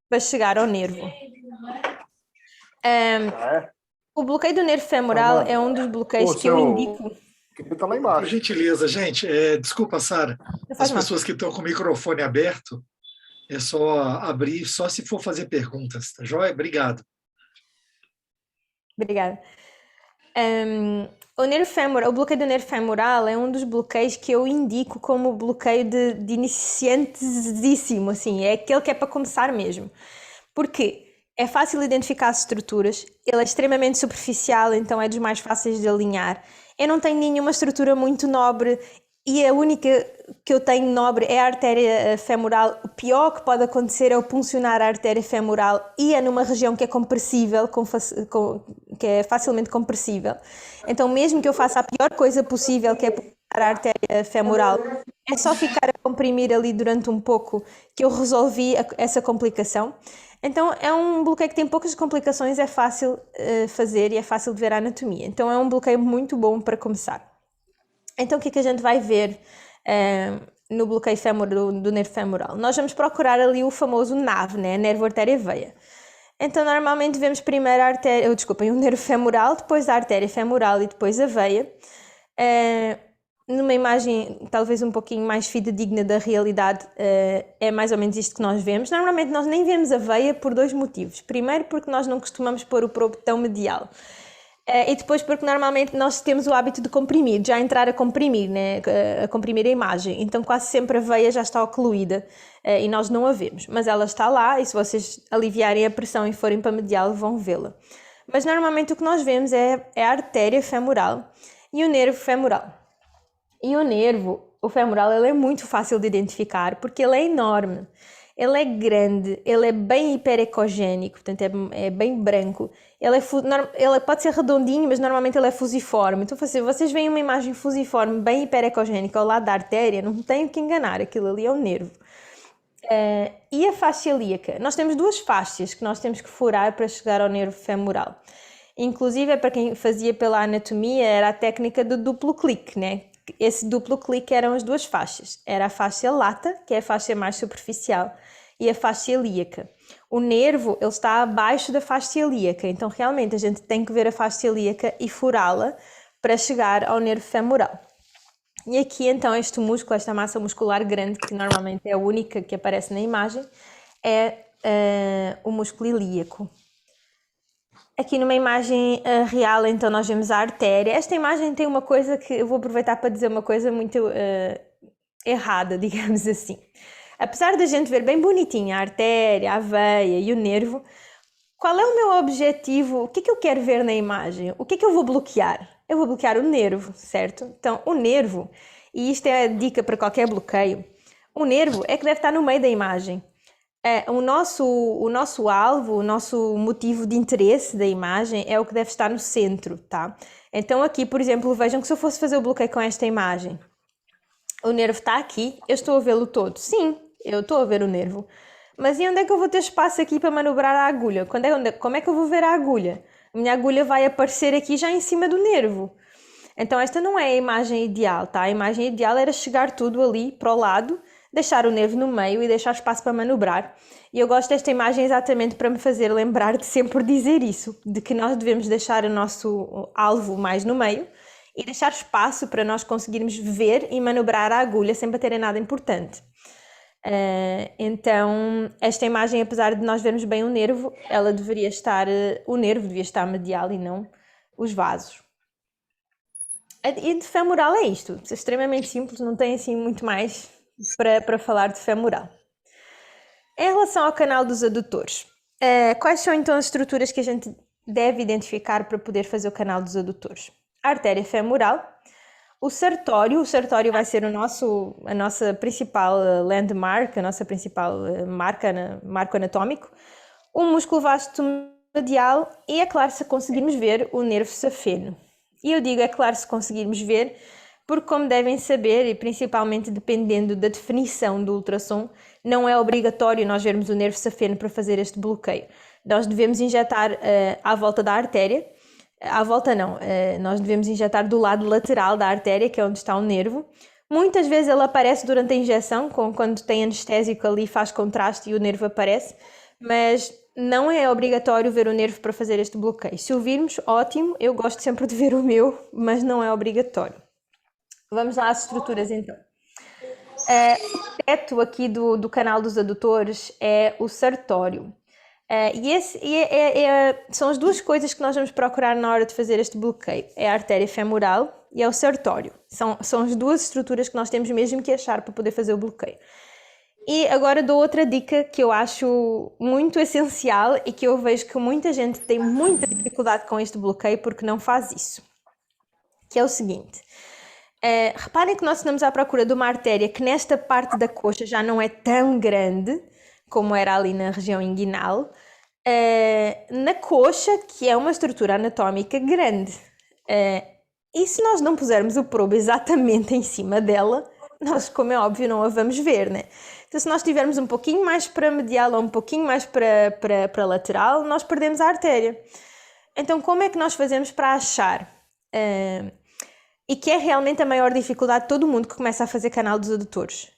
para chegar ao nervo. O bloqueio do nervo femoral é um dos bloqueios que eu indico. Tá lá embaixo. Por gentileza, gente, desculpa, Sara, as pessoas que estão com o microfone aberto, é só abrir, só se for fazer perguntas, tá joia? Obrigado. Obrigada. O bloqueio do nervo femoral é um dos bloqueios que eu indico como bloqueio de iniciantesíssimo, assim, é aquele que é para começar mesmo. Porque é fácil identificar as estruturas, ele é extremamente superficial, então é dos mais fáceis de alinhar. Eu não tenho nenhuma estrutura muito nobre e a única que eu tenho nobre é a artéria femoral. O pior que pode acontecer é eu puncionar a artéria femoral e é numa região que é compressível, que é facilmente compressível. Então, mesmo que eu faça a pior coisa possível, que é puncionar a artéria femoral, é só ficar a comprimir ali durante um pouco que eu resolvi essa complicação. Então, é um bloqueio que tem poucas complicações, é fácil fazer e é fácil de ver a anatomia. Então, é um bloqueio muito bom para começar. Então, o que é que a gente vai ver no bloqueio do nervo femoral? Nós vamos procurar ali o famoso NAV, né? Nervo, artéria, veia. Então, normalmente vemos primeiro o nervo femoral, depois a artéria femoral e depois a veia. Numa imagem talvez um pouquinho mais fidedigna da realidade, é mais ou menos isto que nós vemos. Normalmente nós nem vemos a veia por dois motivos. Primeiro, porque nós não costumamos pôr o probo tão medial. E depois porque normalmente nós temos o hábito de comprimir, já entrar a comprimir, né? A comprimir a imagem. Então quase sempre a veia já está ocluída e nós não a vemos. Mas ela está lá e se vocês aliviarem a pressão e forem para medial vão vê-la. Mas normalmente o que nós vemos é a artéria femoral e o nervo femoral. E o femoral, ele é muito fácil de identificar porque ele é enorme, ele é grande, ele é bem hiperecogénico, portanto é bem branco. Ele pode ser redondinho, mas normalmente ele é fusiforme. Então vocês veem uma imagem fusiforme, bem hiperecogénica ao lado da artéria, não tem o que enganar, aquilo ali é o nervo. E a faixa ilíaca? Nós temos duas faixas que nós temos que furar para chegar ao nervo femoral. Inclusive, para quem fazia pela anatomia, era a técnica do duplo clique, né? Esse duplo clique eram as duas faixas. Era a faixa lata, que é a faixa mais superficial, e a faixa ilíaca. O nervo, ele está abaixo da faixa ilíaca, então realmente a gente tem que ver a faixa ilíaca e furá-la para chegar ao nervo femoral. E aqui então este músculo, esta massa muscular grande, que normalmente é a única que aparece na imagem, é o músculo ilíaco. Aqui numa imagem real, então, nós vemos a artéria. Esta imagem tem uma coisa que eu vou aproveitar para dizer uma coisa muito errada, digamos assim. Apesar da gente ver bem bonitinho a artéria, a veia e o nervo, qual é o meu objetivo? O que é que eu quero ver na imagem? O que é que eu vou bloquear? Eu vou bloquear o nervo, certo? Então, o nervo, e isto é a dica para qualquer bloqueio, o nervo é que deve estar no meio da imagem. O nosso alvo, o nosso motivo de interesse da imagem é o que deve estar no centro, tá? Então aqui, por exemplo, vejam que se eu fosse fazer o bloqueio com esta imagem, o nervo está aqui, eu estou a vê-lo todo. Sim, eu estou a ver o nervo. Mas e onde é que eu vou ter espaço aqui para manobrar a agulha? Como é que eu vou ver a agulha? A minha agulha vai aparecer aqui já em cima do nervo. Então esta não é a imagem ideal, tá? A imagem ideal era chegar tudo ali para o lado, deixar o nervo no meio e deixar espaço para manobrar. E eu gosto desta imagem exatamente para me fazer lembrar de sempre dizer isso, de que nós devemos deixar o nosso alvo mais no meio e deixar espaço para nós conseguirmos ver e manobrar a agulha sem bater em nada importante. Então, esta imagem, apesar de nós vermos bem o nervo, o nervo devia estar medial e não os vasos. E de femoral é isto, é extremamente simples, não tem assim muito mais para falar de femoral. Em relação ao canal dos adutores, quais são então as estruturas que a gente deve identificar para poder fazer o canal dos adutores? A artéria femoral, o sartório vai ser a nossa principal landmark, a nossa principal marco anatómico, o músculo vasto medial e, é claro, se conseguirmos ver o nervo safeno. E eu digo, é claro, se conseguirmos ver, porque como devem saber, e principalmente dependendo da definição do ultrassom, não é obrigatório nós vermos o nervo safeno para fazer este bloqueio. Nós devemos injetar à volta da artéria, à volta não, nós devemos injetar do lado lateral da artéria, que é onde está o nervo. Muitas vezes ele aparece durante a injeção, quando tem anestésico ali faz contraste e o nervo aparece, mas não é obrigatório ver o nervo para fazer este bloqueio. Se o virmos, ótimo, eu gosto sempre de ver o meu, mas não é obrigatório. Vamos lá às estruturas então. O teto aqui do canal dos adutores é o sartório. São as duas coisas que nós vamos procurar na hora de fazer este bloqueio. É a artéria femoral e é o sartório. São as duas estruturas que nós temos mesmo que achar para poder fazer o bloqueio. E agora dou outra dica que eu acho muito essencial e que eu vejo que muita gente tem muita dificuldade com este bloqueio porque não faz isso. Que é o seguinte. Reparem que nós estamos à procura de uma artéria que nesta parte da coxa já não é tão grande como era ali na região inguinal, na coxa, que é uma estrutura anatómica grande. E se nós não pusermos o probo exatamente em cima dela, nós, como é óbvio, não a vamos ver, né? Então, se nós estivermos um pouquinho mais para medial ou um pouquinho mais para lateral, nós perdemos a artéria. Então, como é que nós fazemos para achar? E que é realmente a maior dificuldade de todo mundo que começa a fazer canal dos adutores.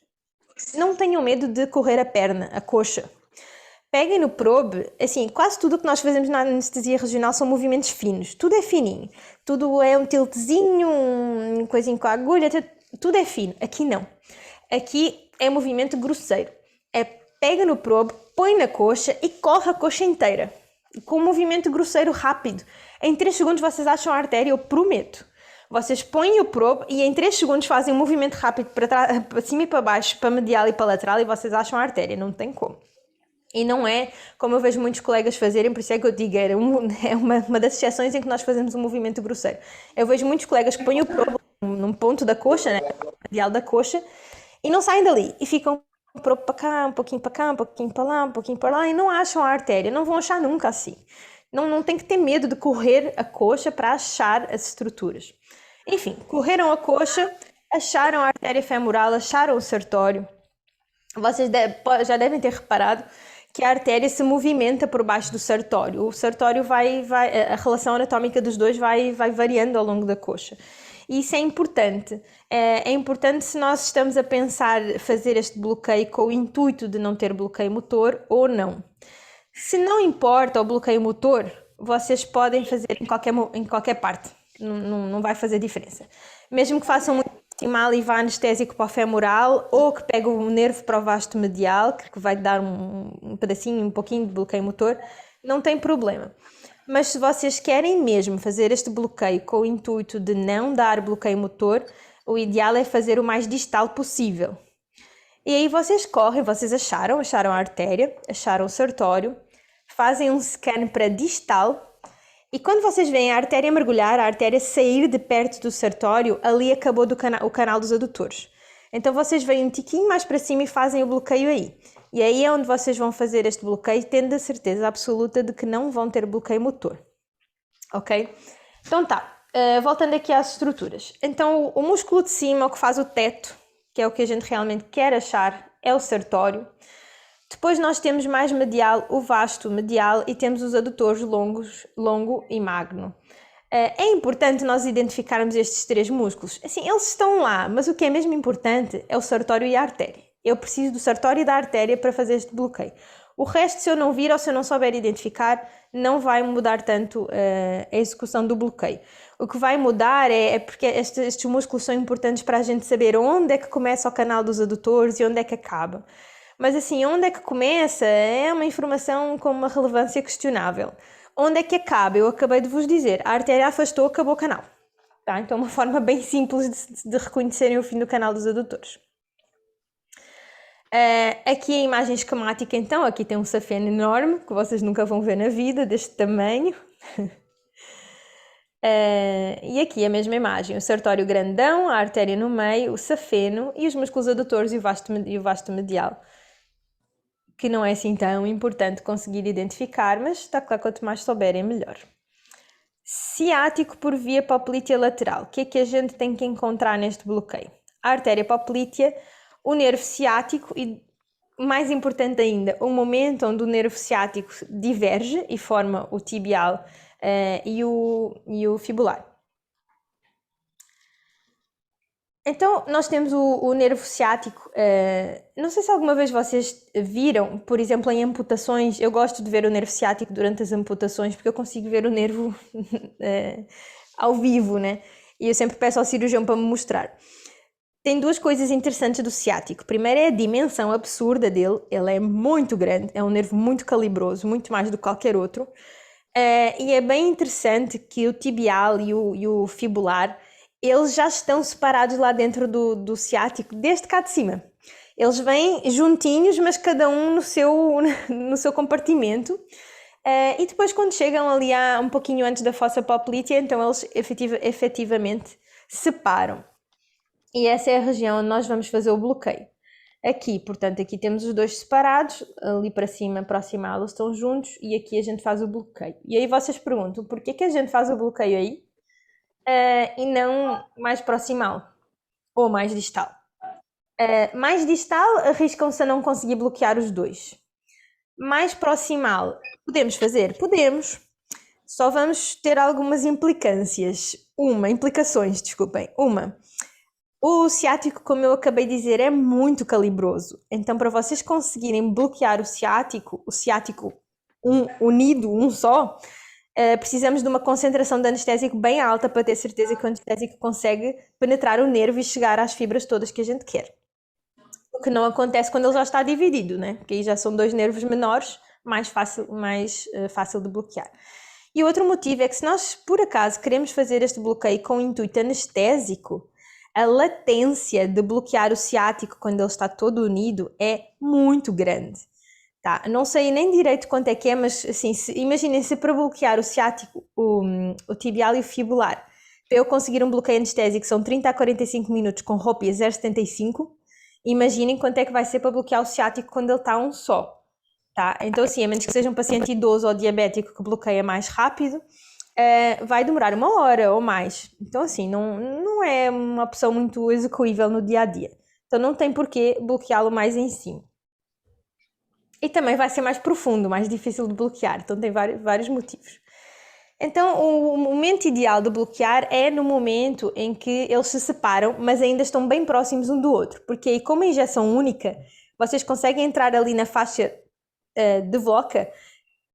Não tenham medo de correr a perna, a coxa. Peguem no probe, assim, quase tudo o que nós fazemos na anestesia regional são movimentos finos. Tudo é fininho. Tudo é um tiltzinho, um coisinho com a agulha, tudo é fino. Aqui não. Aqui é movimento grosseiro. Pega no probe, põe na coxa e corre a coxa inteira. Com um movimento grosseiro rápido. Em 3 segundos vocês acham a artéria, eu prometo. Vocês põem o probe e em 3 segundos fazem um movimento rápido para cima e para baixo, para medial e para lateral e vocês acham a artéria, não tem como. E não é como eu vejo muitos colegas fazerem, por isso é que eu digo, é uma das exceções em que nós fazemos um movimento grosseiro. Eu vejo muitos colegas que põem o probe num ponto da coxa, né, medial da coxa, e não saem dali, e ficam o probe para cá, um pouquinho para cá, um pouquinho para lá, um pouquinho para lá, e não acham a artéria, não vão achar nunca assim. Não tem que ter medo de correr a coxa para achar as estruturas. Enfim, correram a coxa, acharam a artéria femoral, acharam o sartório. Vocês já devem ter reparado que a artéria se movimenta por baixo do sartório. O sartório a relação anatómica dos dois vai variando ao longo da coxa. E isso é importante. É importante se nós estamos a pensar fazer este bloqueio com o intuito de não ter bloqueio motor ou não. Se não importa o bloqueio motor, vocês podem fazer em qualquer parte. Não vai fazer diferença. Mesmo que façam muito proximal e vá anestésico para o femoral ou que pegue o nervo para o vasto medial, que vai dar um pedacinho, um pouquinho de bloqueio motor, não tem problema. Mas se vocês querem mesmo fazer este bloqueio com o intuito de não dar bloqueio motor, o ideal é fazer o mais distal possível. E aí vocês correm, vocês acharam a artéria, acharam o sartório, fazem um scan para distal, e quando vocês veem a artéria mergulhar, a artéria sair de perto do sartório, ali acabou o canal dos adutores. Então vocês vêm um tiquinho mais para cima e fazem o bloqueio aí. E aí é onde vocês vão fazer este bloqueio, tendo a certeza absoluta de que não vão ter bloqueio motor. Ok? Então tá, voltando aqui às estruturas. Então o músculo de cima, o que faz o teto, que é o que a gente realmente quer achar, é o sartório. Depois nós temos mais medial o vasto medial e temos os adutores longo e magno. É importante nós identificarmos estes três músculos. Assim, eles estão lá, mas o que é mesmo importante é o sartório e a artéria. Eu preciso do sartório e da artéria para fazer este bloqueio. O resto, se eu não vir ou se eu não souber identificar, não vai mudar tanto a execução do bloqueio. O que vai mudar é porque estes músculos são importantes para a gente saber onde é que começa o canal dos adutores e onde é que acaba. Mas assim, onde é que começa é uma informação com uma relevância questionável. Onde é que acaba? Eu acabei de vos dizer, a artéria afastou, acabou o canal. Tá? Então, uma forma bem simples de reconhecerem o fim do canal dos adutores. Aqui a imagem esquemática, então, aqui tem um safeno enorme, que vocês nunca vão ver na vida, deste tamanho. E aqui a mesma imagem, o sartório grandão, a artéria no meio, o safeno e os músculos adutores e o vasto medial. Que não é assim tão importante conseguir identificar, mas está claro, quanto mais souberem, melhor. Ciático por via poplítea lateral. O que é que a gente tem que encontrar neste bloqueio? A artéria poplítea, o nervo ciático e, mais importante ainda, o momento onde o nervo ciático diverge e forma o tibial e o fibular. Então, nós temos o nervo ciático. Não sei se alguma vez vocês viram, por exemplo, em amputações. Eu gosto de ver o nervo ciático durante as amputações porque eu consigo ver o nervo ao vivo, né? E eu sempre peço ao cirurgião para me mostrar. Tem duas coisas interessantes do ciático. Primeiro é a dimensão absurda dele. Ele é muito grande, é um nervo muito calibroso, muito mais do que qualquer outro. E é bem interessante que o tibial e o fibular, eles já estão separados lá dentro do ciático, desde cá de cima. Eles vêm juntinhos, mas cada um no seu compartimento. E depois, quando chegam ali um pouquinho antes da fossa poplítea, então eles efetivamente separam. E essa é a região onde nós vamos fazer o bloqueio. Aqui, portanto, aqui temos os dois separados, ali para cima, proximal, eles estão juntos, e aqui a gente faz o bloqueio. E aí vocês perguntam, porquê que a gente faz o bloqueio aí? E não mais proximal ou mais distal. Mais distal arriscam-se a não conseguir bloquear os dois. Mais proximal, podemos fazer? Podemos. Só vamos ter algumas implicações. O ciático, como eu acabei de dizer, é muito calibroso. Então, para vocês conseguirem bloquear o ciático unido, um só, precisamos de uma concentração de anestésico bem alta para ter certeza que o anestésico consegue penetrar o nervo e chegar às fibras todas que a gente quer. O que não acontece quando ele já está dividido, né? Porque aí já são dois nervos menores, mais fácil de bloquear. E outro motivo é que se nós, por acaso, queremos fazer este bloqueio com intuito anestésico, a latência de bloquear o ciático quando ele está todo unido é muito grande. Tá? Não sei nem direito quanto é que é, mas assim, imaginem se para bloquear o ciático, o tibial e o fibular, para eu conseguir um bloqueio anestésico são 30 a 45 minutos com ROPI a 0,75, imaginem quanto é que vai ser para bloquear o ciático quando ele está um só. Tá? Então assim, a menos que seja um paciente idoso ou diabético que bloqueia mais rápido, vai demorar 1 hora ou mais. Então assim, não é uma opção muito execuível no dia a dia. Então não tem por que bloqueá-lo mais em cima. E também vai ser mais profundo, mais difícil de bloquear. Então tem vários motivos. Então o momento ideal de bloquear é no momento em que eles se separam, mas ainda estão bem próximos um do outro. Porque aí, como a injeção única, vocês conseguem entrar ali na faixa de Volcker,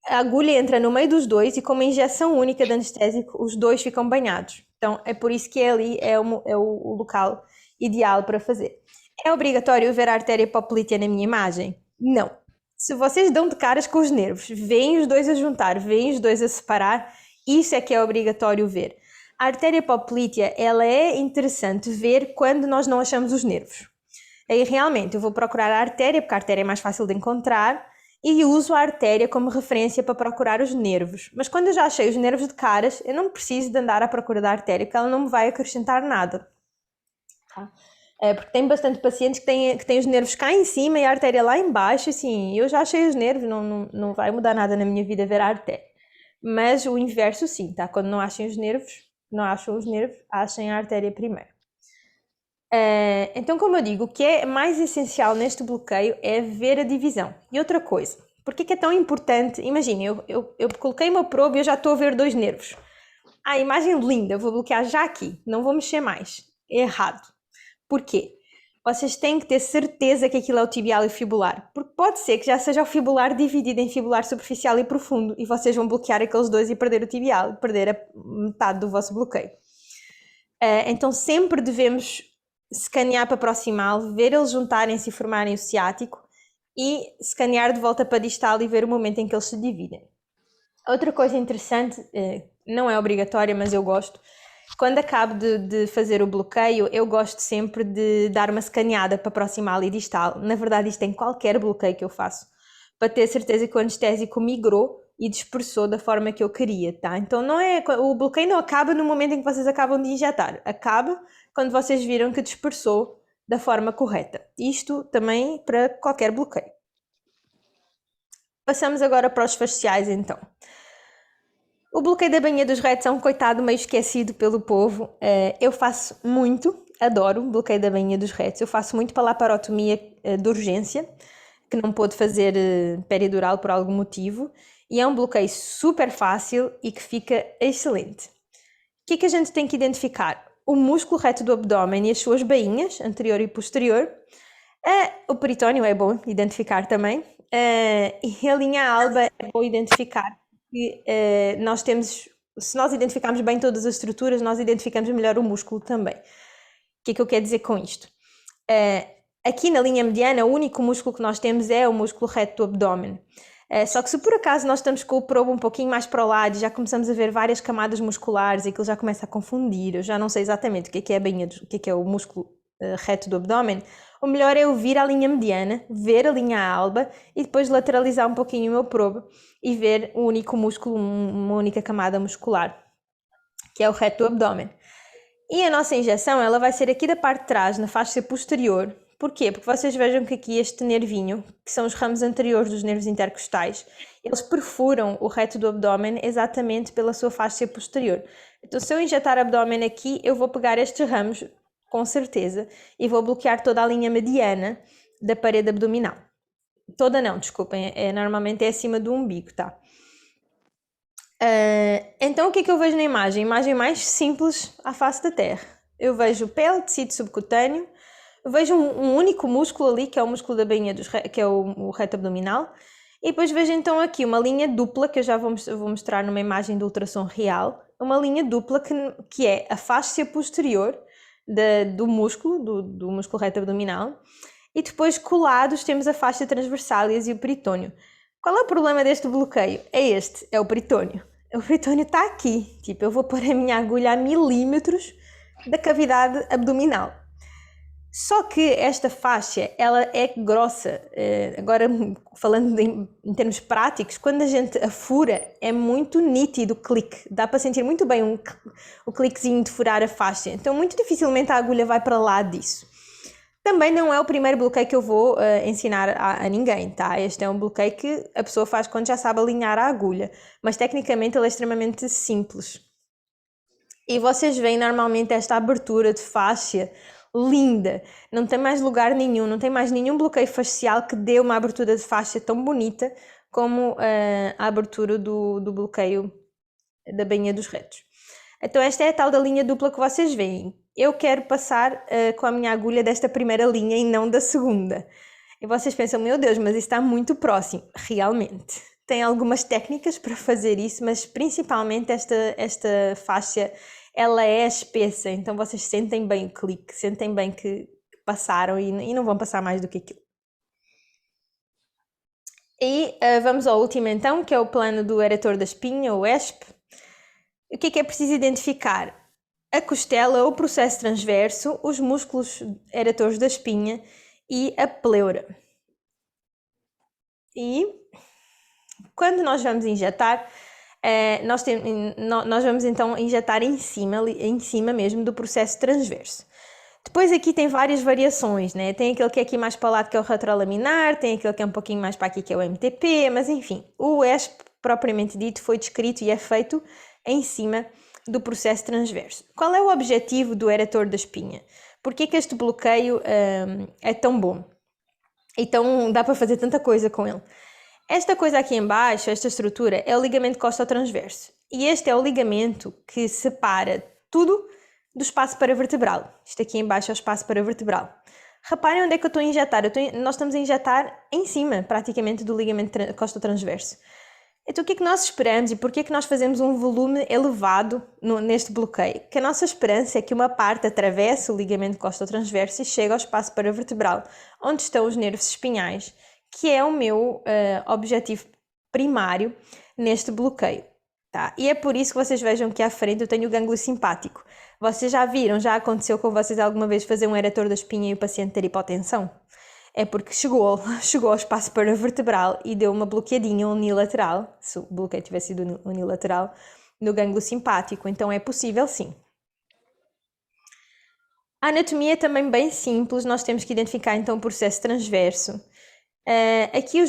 a agulha entra no meio dos dois e com uma injeção única de anestésico, os dois ficam banhados. Então é por isso que ali é o local ideal para fazer. É obrigatório ver a artéria poplítea na minha imagem? Não. Se vocês dão de caras com os nervos, veem os dois a juntar, veem os dois a separar, isso é que é obrigatório ver. A artéria poplítea, ela é interessante ver quando nós não achamos os nervos. Aí realmente eu vou procurar a artéria, porque a artéria é mais fácil de encontrar, e uso a artéria como referência para procurar os nervos. Mas quando eu já achei os nervos de caras, eu não preciso de andar à procura da artéria, porque ela não me vai acrescentar nada. Tá? Porque tem bastante pacientes que têm os nervos cá em cima e a artéria lá em baixo, assim, eu já achei os nervos, não vai mudar nada na minha vida ver a artéria. Mas o inverso sim, tá? Quando não acham os nervos, achem a artéria primeiro. Então, como eu digo, o que é mais essencial neste bloqueio é ver a divisão. E outra coisa, por que é tão importante? Imagine, eu coloquei uma probe e eu já estou a ver 2 nervos. Imagem linda, eu vou bloquear já aqui, não vou mexer mais. É errado. Por quê? Vocês têm que ter certeza que aquilo é o tibial e o fibular, porque pode ser que já seja o fibular dividido em fibular superficial e profundo e vocês vão bloquear aqueles 2 e perder o tibial, perder a metade do vosso bloqueio. Então sempre devemos escanear para proximal, ver eles juntarem-se e formarem o ciático e escanear de volta para distal e ver o momento em que eles se dividem. Outra coisa interessante, não é obrigatória, mas eu gosto, quando acabo de fazer o bloqueio, eu gosto sempre de dar uma escaneada para proximal e distal. Na verdade, isto em qualquer bloqueio que eu faço, para ter certeza que o anestésico migrou e dispersou da forma que eu queria, tá? Então o bloqueio não acaba no momento em que vocês acabam de injetar, acaba quando vocês viram que dispersou da forma correta. Isto também para qualquer bloqueio. Passamos agora para os fasciais, então. O bloqueio da bainha dos retos é um coitado meio esquecido pelo povo. Eu faço muito, adoro o bloqueio da bainha dos retos. Eu faço muito para laparotomia de urgência, que não pôde fazer peridural por algum motivo. E é um bloqueio super fácil e que fica excelente. O que a gente tem que identificar? O músculo reto do abdômen e as suas bainhas, anterior e posterior. O peritônio é bom identificar também. E a linha alba é bom identificar. E, se nós identificarmos bem todas as estruturas, nós identificamos melhor o músculo também. O que é que eu quero dizer com isto? Aqui na linha mediana, o único músculo que nós temos é o músculo reto do abdômen. Só que se por acaso nós estamos com o probo um pouquinho mais para o lado e já começamos a ver várias camadas musculares e aquilo já começa a confundir, eu já não sei exatamente o que é a bainha, o que é o músculo reto do abdômen, o melhor é eu vir à linha mediana, ver a linha alba e depois lateralizar um pouquinho o meu probo e ver um único músculo, uma única camada muscular, que é o reto do abdômen. E a nossa injeção, ela vai ser aqui da parte de trás, na faixa posterior. Porquê? Porque vocês vejam que aqui este nervinho, que são os ramos anteriores dos nervos intercostais, eles perfuram o reto do abdômen exatamente pela sua faixa posterior. Então, se eu injetar abdômen aqui, eu vou pegar estes ramos, com certeza, e vou bloquear toda a linha mediana da parede abdominal. Toda não, desculpem, normalmente é acima do umbigo, tá? Então o que é que eu vejo na imagem? A imagem mais simples à face da Terra. Eu vejo pele, tecido subcutâneo, eu vejo um único músculo ali, que é o músculo da bainha que é o reto abdominal, e depois vejo então aqui uma linha dupla, que eu já vou mostrar numa imagem de ultrassom real, uma linha dupla que é a fáscia posterior do músculo, do músculo reto abdominal, e depois colados temos a faixa transversálias e o peritônio. Qual é o problema deste bloqueio? É o peritônio. O peritônio está aqui, tipo, eu vou pôr a minha agulha a milímetros da cavidade abdominal. Só que esta faixa, ela é grossa. Agora, falando em termos práticos, quando a gente a fura, é muito nítido o clique. Dá para sentir muito bem o cliquezinho de furar a faixa. Então, muito dificilmente a agulha vai para lá disso. Também não é o primeiro bloqueio que eu vou ensinar a ninguém, tá? Este é um bloqueio que a pessoa faz quando já sabe alinhar a agulha. Mas, tecnicamente, ele é extremamente simples. E vocês veem normalmente esta abertura de faixa linda, não tem mais lugar nenhum, não tem mais nenhum bloqueio facial que dê uma abertura de faixa tão bonita como a abertura do bloqueio da bainha dos retos. Então esta é a tal da linha dupla que vocês veem. Eu quero passar com a minha agulha desta primeira linha e não da segunda. E vocês pensam, meu Deus, mas isso está muito próximo. Realmente. Tem algumas técnicas para fazer isso, mas principalmente esta faixa, ela é espessa, então vocês sentem bem o clique, sentem bem que passaram e não vão passar mais do que aquilo. E vamos ao último então, que é o plano do eretor da espinha, o ESP. O que é preciso identificar? A costela, o processo transverso, os músculos eretores da espinha e a pleura. E quando nós vamos injetar, nós vamos então injetar em cima mesmo do processo transverso. Depois aqui tem várias variações, né? Tem aquele que é aqui mais para o lado que é o retrolaminar, tem aquele que é um pouquinho mais para aqui que é o MTP, mas enfim, o ESP propriamente dito foi descrito e é feito em cima do processo transverso. Qual é o objetivo do eretor da espinha? Por que este bloqueio é tão bom? Então dá para fazer tanta coisa com ele. Esta coisa aqui em baixo, esta estrutura, é o ligamento costotransverso. E este é o ligamento que separa tudo do espaço paravertebral. Isto aqui em baixo é o espaço paravertebral. Reparem onde é que eu estou a injetar. Nós estamos a injetar em cima, praticamente, do ligamento costotransverso. Então o que é que nós esperamos e porquê é que nós fazemos um volume elevado neste bloqueio? Que a nossa esperança é que uma parte atravesse o ligamento costotransverso e chegue ao espaço paravertebral, onde estão os nervos espinhais, que é o meu objetivo primário neste bloqueio. Tá? E é por isso que vocês vejam que à frente eu tenho o gânglio simpático. Vocês já viram, já aconteceu com vocês alguma vez fazer um eretor da espinha e o paciente ter hipotensão? É porque chegou ao espaço paravertebral e deu uma bloqueadinha unilateral, se o bloqueio tivesse sido unilateral, no gânglio simpático. Então é possível sim. A anatomia é também bem simples, nós temos que identificar então o processo transverso. Aqui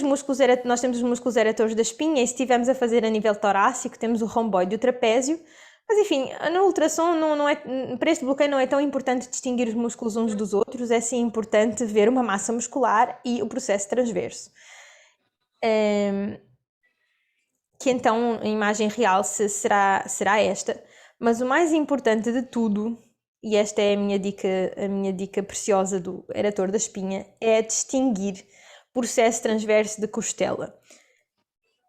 nós temos os músculos eretores da espinha e se estivermos a fazer a nível torácico temos o romboide e o trapézio, mas enfim, no ultrassom para este bloqueio não é tão importante distinguir os músculos uns dos outros, é sim importante ver uma massa muscular e o processo transverso. Que então a imagem real será esta, mas o mais importante de tudo, e esta é a minha dica preciosa do eretor da espinha, é distinguir processo transverso de costela.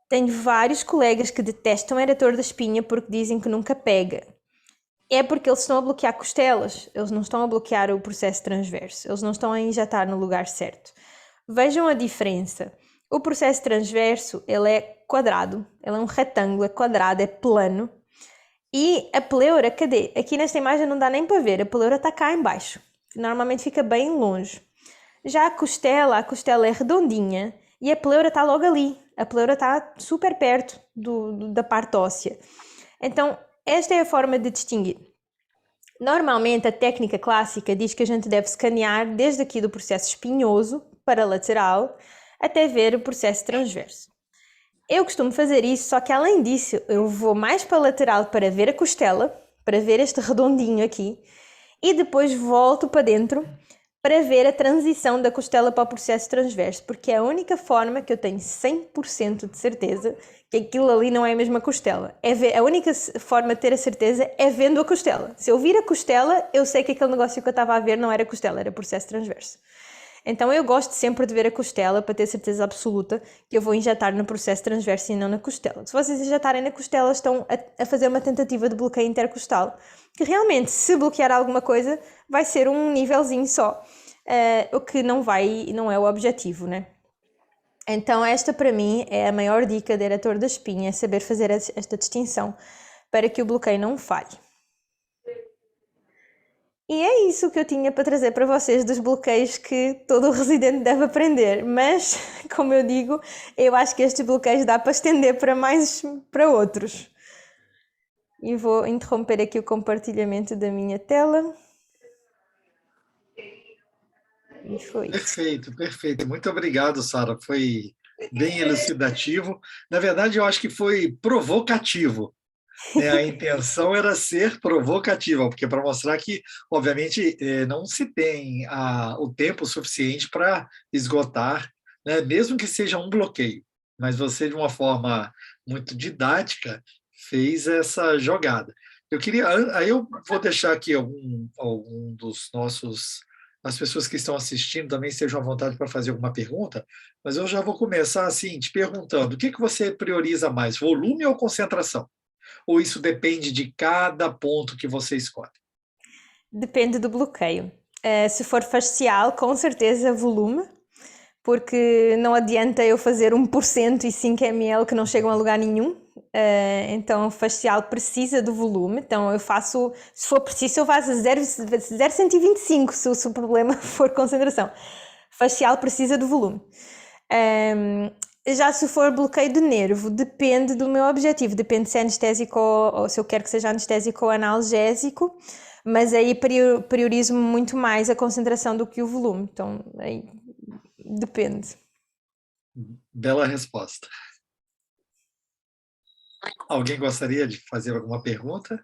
Tenho vários colegas que detestam o eretor da espinha porque dizem que nunca pega. É porque eles estão a bloquear costelas, eles não estão a bloquear o processo transverso, eles não estão a injetar no lugar certo. Vejam a diferença. O processo transverso, ele é quadrado, ele é um retângulo, é quadrado, é plano. E a pleura, cadê? Aqui nesta imagem não dá nem para ver, a pleura está cá em baixo, normalmente fica bem longe. Já a costela é redondinha e a pleura está logo ali. A pleura está super perto da parte óssea. Então, esta é a forma de distinguir. Normalmente, a técnica clássica diz que a gente deve escanear desde aqui do processo espinhoso para lateral até ver o processo transverso. Eu costumo fazer isso, só que além disso, eu vou mais para a lateral para ver a costela, para ver este redondinho aqui, e depois volto para dentro para ver a transição da costela para o processo transverso, porque é a única forma que eu tenho 100% de certeza que aquilo ali não é a mesma costela. A única forma de ter a certeza é vendo a costela. Se eu vir a costela, eu sei que aquele negócio que eu estava a ver não era costela, era processo transverso. Então eu gosto sempre de ver a costela para ter certeza absoluta que eu vou injetar no processo transverso e não na costela. Se vocês injetarem na costela, estão a fazer uma tentativa de bloqueio intercostal, que realmente, se bloquear alguma coisa, vai ser um nívelzinho só, o que não é o objetivo, né? Então esta para mim é a maior dica de eretor da espinha, é saber fazer esta distinção para que o bloqueio não falhe. E é isso que eu tinha para trazer para vocês dos bloqueios que todo o residente deve aprender, mas, como eu digo, eu acho que estes bloqueios dá para estender para outros. E vou interromper aqui o compartilhamento da minha tela. E foi isso. Perfeito. Muito obrigado, Sara. Foi bem elucidativo. Na verdade, eu acho que foi provocativo. A intenção era ser provocativa, porque para mostrar que, obviamente, não se tem o tempo suficiente para esgotar, né, mesmo que seja um bloqueio, mas você, de uma forma muito didática, fez essa jogada. Aí eu vou deixar aqui algum dos as pessoas que estão assistindo também sejam à vontade para fazer alguma pergunta, mas eu já vou começar assim, te perguntando, o que você prioriza mais, volume ou concentração? Ou isso depende de cada ponto que você escolhe? Depende do bloqueio. Se for fascial, com certeza volume, porque não adianta eu fazer 1% e 5 ml que não chegam a lugar nenhum. Então o fascial precisa do volume, então eu faço, se for preciso eu faço 0,125 se o problema for concentração. facial precisa do volume. Já se for bloqueio de nervo, depende do meu objetivo, depende se é anestésico ou se eu quero que seja anestésico ou analgésico, mas aí priorizo muito mais a concentração do que o volume, então aí depende. Bela resposta. Alguém gostaria de fazer alguma pergunta?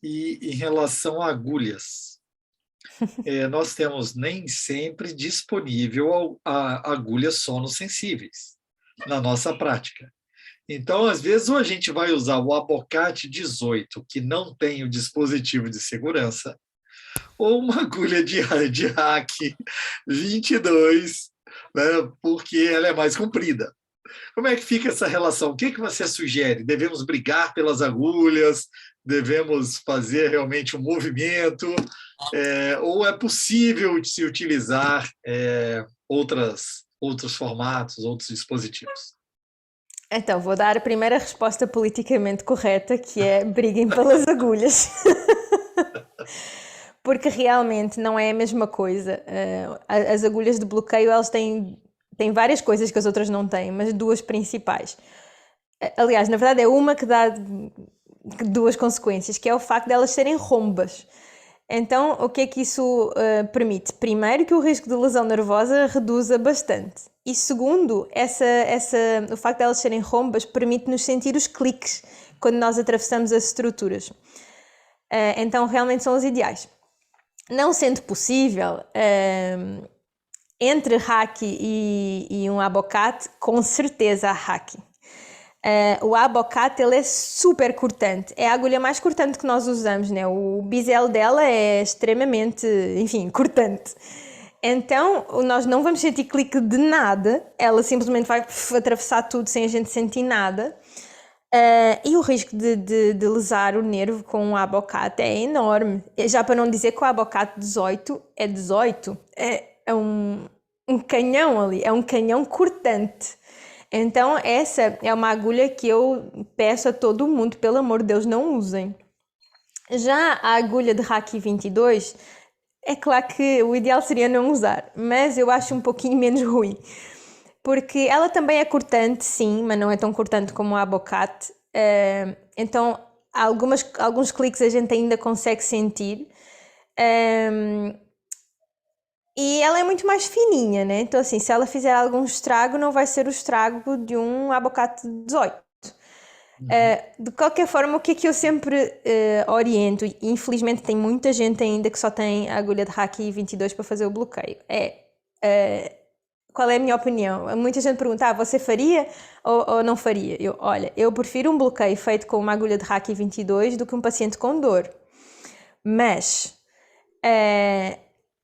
E em relação a agulhas, nós temos nem sempre disponível agulhas sonossensíveis na nossa prática. Então, às vezes, ou a gente vai usar o Abbocate 18, que não tem o dispositivo de segurança, ou uma agulha de hack 22, né, porque ela é mais comprida. Como é que fica essa relação? O que você sugere? Devemos brigar pelas agulhas? Devemos fazer realmente um movimento? Ou é possível se utilizar outros formatos, outros dispositivos? Então, vou dar a primeira resposta politicamente correta, que é briguem pelas agulhas. Porque realmente não é a mesma coisa. As agulhas de bloqueio, elas têm várias coisas que as outras não têm, mas duas principais. Aliás, na verdade é uma que dá duas consequências, que é o facto de elas serem rombas. Então, o que é que isso permite? Primeiro, que o risco de lesão nervosa reduza bastante. E segundo, o facto de elas serem rombas permite-nos sentir os cliques quando nós atravessamos as estruturas. Então, realmente são os ideais. Não sendo possível, entre hack e um Abbocate, com certeza a hack. O Abbocate, ele é super cortante, é a agulha mais cortante que nós usamos, né? O bisel dela é extremamente, enfim, cortante. Então, nós não vamos sentir clique de nada, ela simplesmente vai atravessar tudo sem a gente sentir nada. E o risco de lesar o nervo com o Abbocate é enorme. Já para não dizer que o Abbocate 18 é 18, é um canhão ali, é um canhão cortante. Então essa é uma agulha que eu peço a todo mundo, pelo amor de Deus, não usem. Já a agulha de Hack 22, é claro que o ideal seria não usar, mas eu acho um pouquinho menos ruim. Porque ela também é cortante, sim, mas não é tão cortante como a Abbocate. Então, alguns cliques a gente ainda consegue sentir. E ela é muito mais fininha, né? Então, assim, se ela fizer algum estrago, não vai ser o estrago de um Abbocate 18. De qualquer forma, o que é que eu sempre oriento, e infelizmente tem muita gente ainda que só tem a agulha de Hack 22 para fazer o bloqueio, qual é a minha opinião? Muita gente pergunta, você faria ou não faria? Olha, eu prefiro um bloqueio feito com uma agulha de Hack 22 do que um paciente com dor. Mas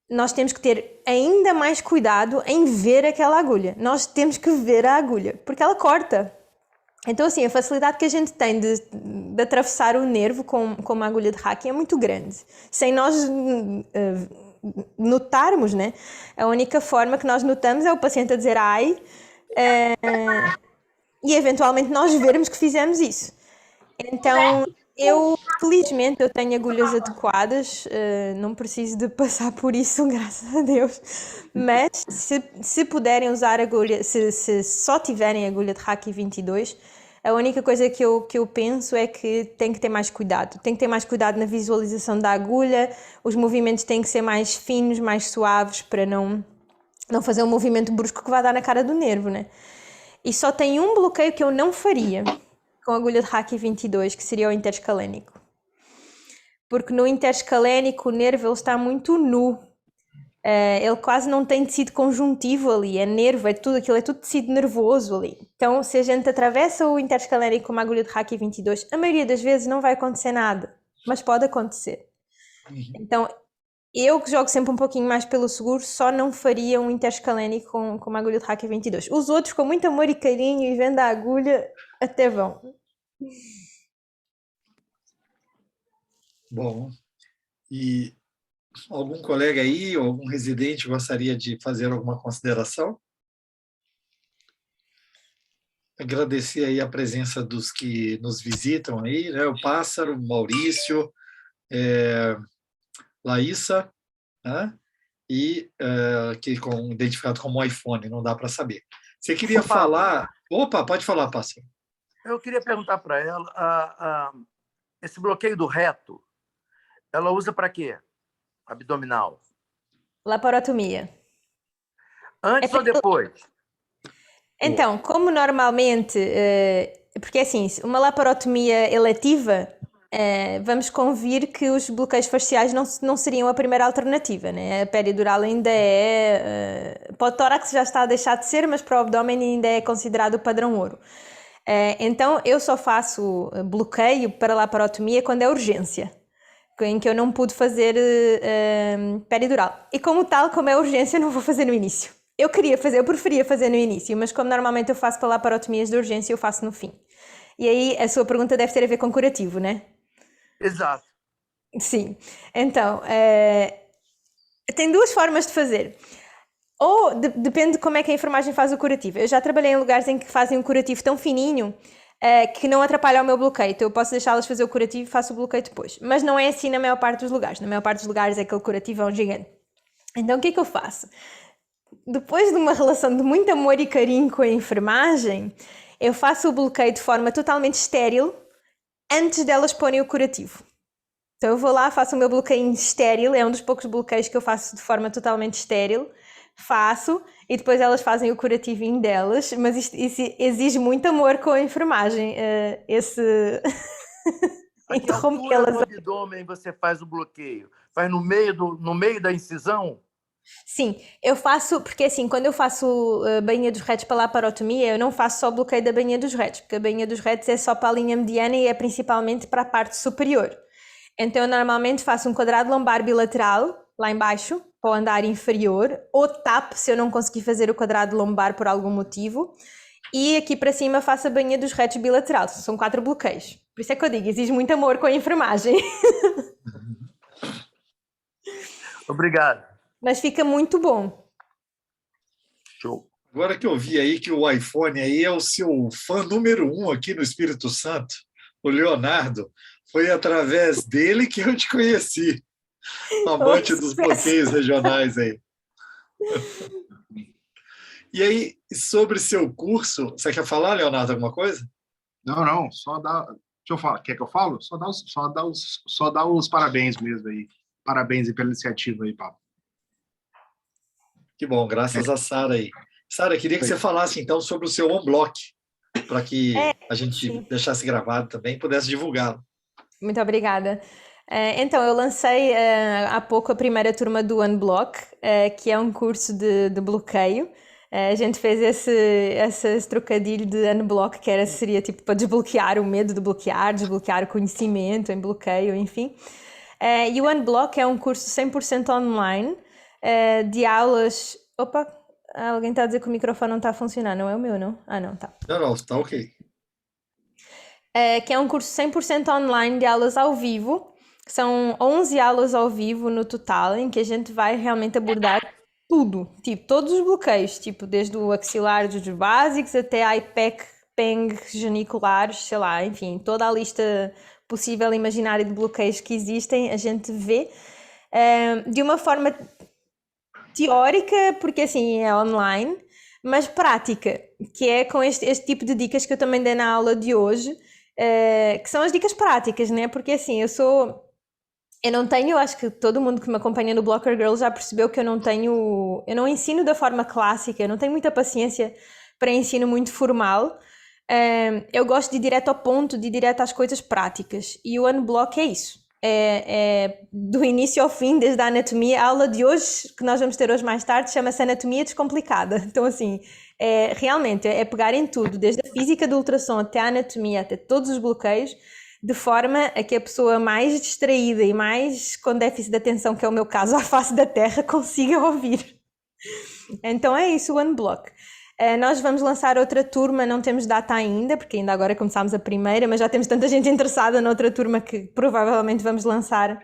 nós temos que ter ainda mais cuidado em ver aquela agulha. Nós temos que ver a agulha, porque ela corta. Então, assim, a facilidade que a gente tem de atravessar o nervo com uma agulha de Hack é muito grande. Sem nós notarmos, né? A única forma que nós notamos é o paciente a dizer ai, e eventualmente nós vermos que fizemos isso. Então, felizmente, eu tenho agulhas adequadas, não preciso de passar por isso, graças a Deus. Mas, se puderem usar agulha, se só tiverem agulha de Hack 22, a única coisa que eu penso é que tem que ter mais cuidado. Tem que ter mais cuidado na visualização da agulha, os movimentos têm que ser mais finos, mais suaves, para não fazer um movimento brusco que vai dar na cara do nervo, né? E só tem um bloqueio que eu não faria com a agulha de Hack 22, que seria o interscalénico. Porque no interscalénico o nervo ele está muito nu. Ele quase não tem tecido conjuntivo ali, é nervo, aquilo é tudo tecido nervoso ali. Então, se a gente atravessa o interscalénico com uma agulha de Hack 22, a maioria das vezes não vai acontecer nada, mas pode acontecer. Então, eu que jogo sempre um pouquinho mais pelo seguro, só não faria um interscalénico com uma agulha de Hack 22. Os outros, com muito amor e carinho e vendo a agulha, até vão. Bom, e algum colega aí, ou algum residente gostaria de fazer alguma consideração? Agradecer aí a presença dos que nos visitam aí, né? O Pássaro, o Maurício, Laísa, né? E identificado como iPhone, não dá para saber. Você queria Pablo, falar... Opa, pode falar, parceiro. eu queria perguntar para ela, esse bloqueio do reto, ela usa para quê? Abdominal. Laparotomia. É Antes ou depois? Então, como normalmente, porque assim, uma laparotomia eletiva, vamos convir que os bloqueios faciais não seriam a primeira alternativa, né? A peridural ainda é, para o tórax já está a deixar de ser, mas para o abdômen ainda é considerado o padrão ouro. Então, eu só faço bloqueio para laparotomia quando é urgência, em que eu não pude fazer peridural. E como tal, como é urgência, eu não vou fazer no início. Eu preferia fazer no início, mas como normalmente eu faço para laparotomias de urgência, eu faço no fim. E aí a sua pergunta deve ter a ver com curativo, né? Exato. Sim. Então, tem duas formas de fazer. Ou depende de como é que a enfermagem faz o curativo. Eu já trabalhei em lugares em que fazem um curativo tão fininho que não atrapalha o meu bloqueio. Então eu posso deixá-las fazer o curativo e faço o bloqueio depois. Mas não é assim na maior parte dos lugares. Na maior parte dos lugares aquele curativo é um gigante. Então o que é que eu faço? Depois de uma relação de muito amor e carinho com a enfermagem, eu faço o bloqueio de forma totalmente estéril antes delas porem o curativo. Então eu vou lá, faço o meu bloqueio estéril, é um dos poucos bloqueios que eu faço de forma totalmente estéril, faço e depois elas fazem o curativinho delas, mas isso exige muito amor com a enfermagem, A que altura interrompê-las. do abdômen você faz o bloqueio? Faz no meio da incisão? Sim, eu faço, porque assim, quando eu faço a bainha dos retos para laparotomia, eu não faço só o bloqueio da bainha dos retos, porque a bainha dos retos é só para a linha mediana e é principalmente para a parte superior. Então eu normalmente faço um quadrado lombar bilateral, lá embaixo, para o andar inferior, ou TAP, se eu não conseguir fazer o quadrado lombar por algum motivo, e aqui para cima faço a bainha dos retos bilateral, são 4 bloqueios. Por isso é que eu digo, exige muito amor com a enfermagem. Obrigado. Mas fica muito bom. Show. Agora que eu vi aí que o iPhone aí é o seu fã número 1 aqui no Espírito Santo, o Leonardo, foi através dele que eu te conheci, Oh, amante que dos sucesso! bloqueios regionais aí. E aí, sobre seu curso, você quer falar, Leonardo, alguma coisa? Não, não, só dá. Deixa eu falar. Quer que eu falo? Só dá os parabéns mesmo aí. Parabéns aí pela iniciativa aí, Pablo. Que bom, graças a Sara aí. Sara, queria que você falasse então sobre o seu on-block, para que a gente Sim. deixasse gravado também e pudesse divulgá-lo. Muito obrigada. Então, eu lancei há pouco a primeira turma do Unblock, que é um curso de bloqueio. A gente fez esse trocadilho de unblock, seria tipo para desbloquear o medo de bloquear, desbloquear o conhecimento em bloqueio, enfim. E o Unblock é um curso 100% online, de aulas. Opa, alguém está a dizer que o microfone não está a funcionar, não é o meu, não? Ah, não, tá. Não, está ok. Que é um curso 100% online de aulas ao vivo. São 11 aulas ao vivo no total, em que a gente vai realmente abordar tudo, tipo, todos os bloqueios, tipo, desde o axilar dos básicos até IPEC, PENG, geniculares, sei lá, enfim, toda a lista possível e imaginária de bloqueios que existem, a gente vê de uma forma teórica, porque assim é online, mas prática, que é com este tipo de dicas que eu também dei na aula de hoje, que são as dicas práticas, né? Porque assim, eu não tenho, eu acho que todo mundo que me acompanha no Blocker Girl já percebeu que eu não ensino da forma clássica, eu não tenho muita paciência para ensino muito formal. Eu gosto de ir direto ao ponto, de ir direto às coisas práticas. E o Unblock é isso. É do início ao fim, desde a anatomia. A aula de hoje, que nós vamos ter hoje mais tarde, chama-se Anatomia Descomplicada. Então, assim, realmente é pegar em tudo, desde a física do ultrassom até a anatomia, até todos os bloqueios, de forma a que a pessoa mais distraída e mais com déficit de atenção, que é o meu caso, à face da Terra, consiga ouvir. Então é isso, o Unblock. Nós vamos lançar outra turma, não temos data ainda, porque ainda agora começámos a primeira, mas já temos tanta gente interessada noutra turma que provavelmente vamos lançar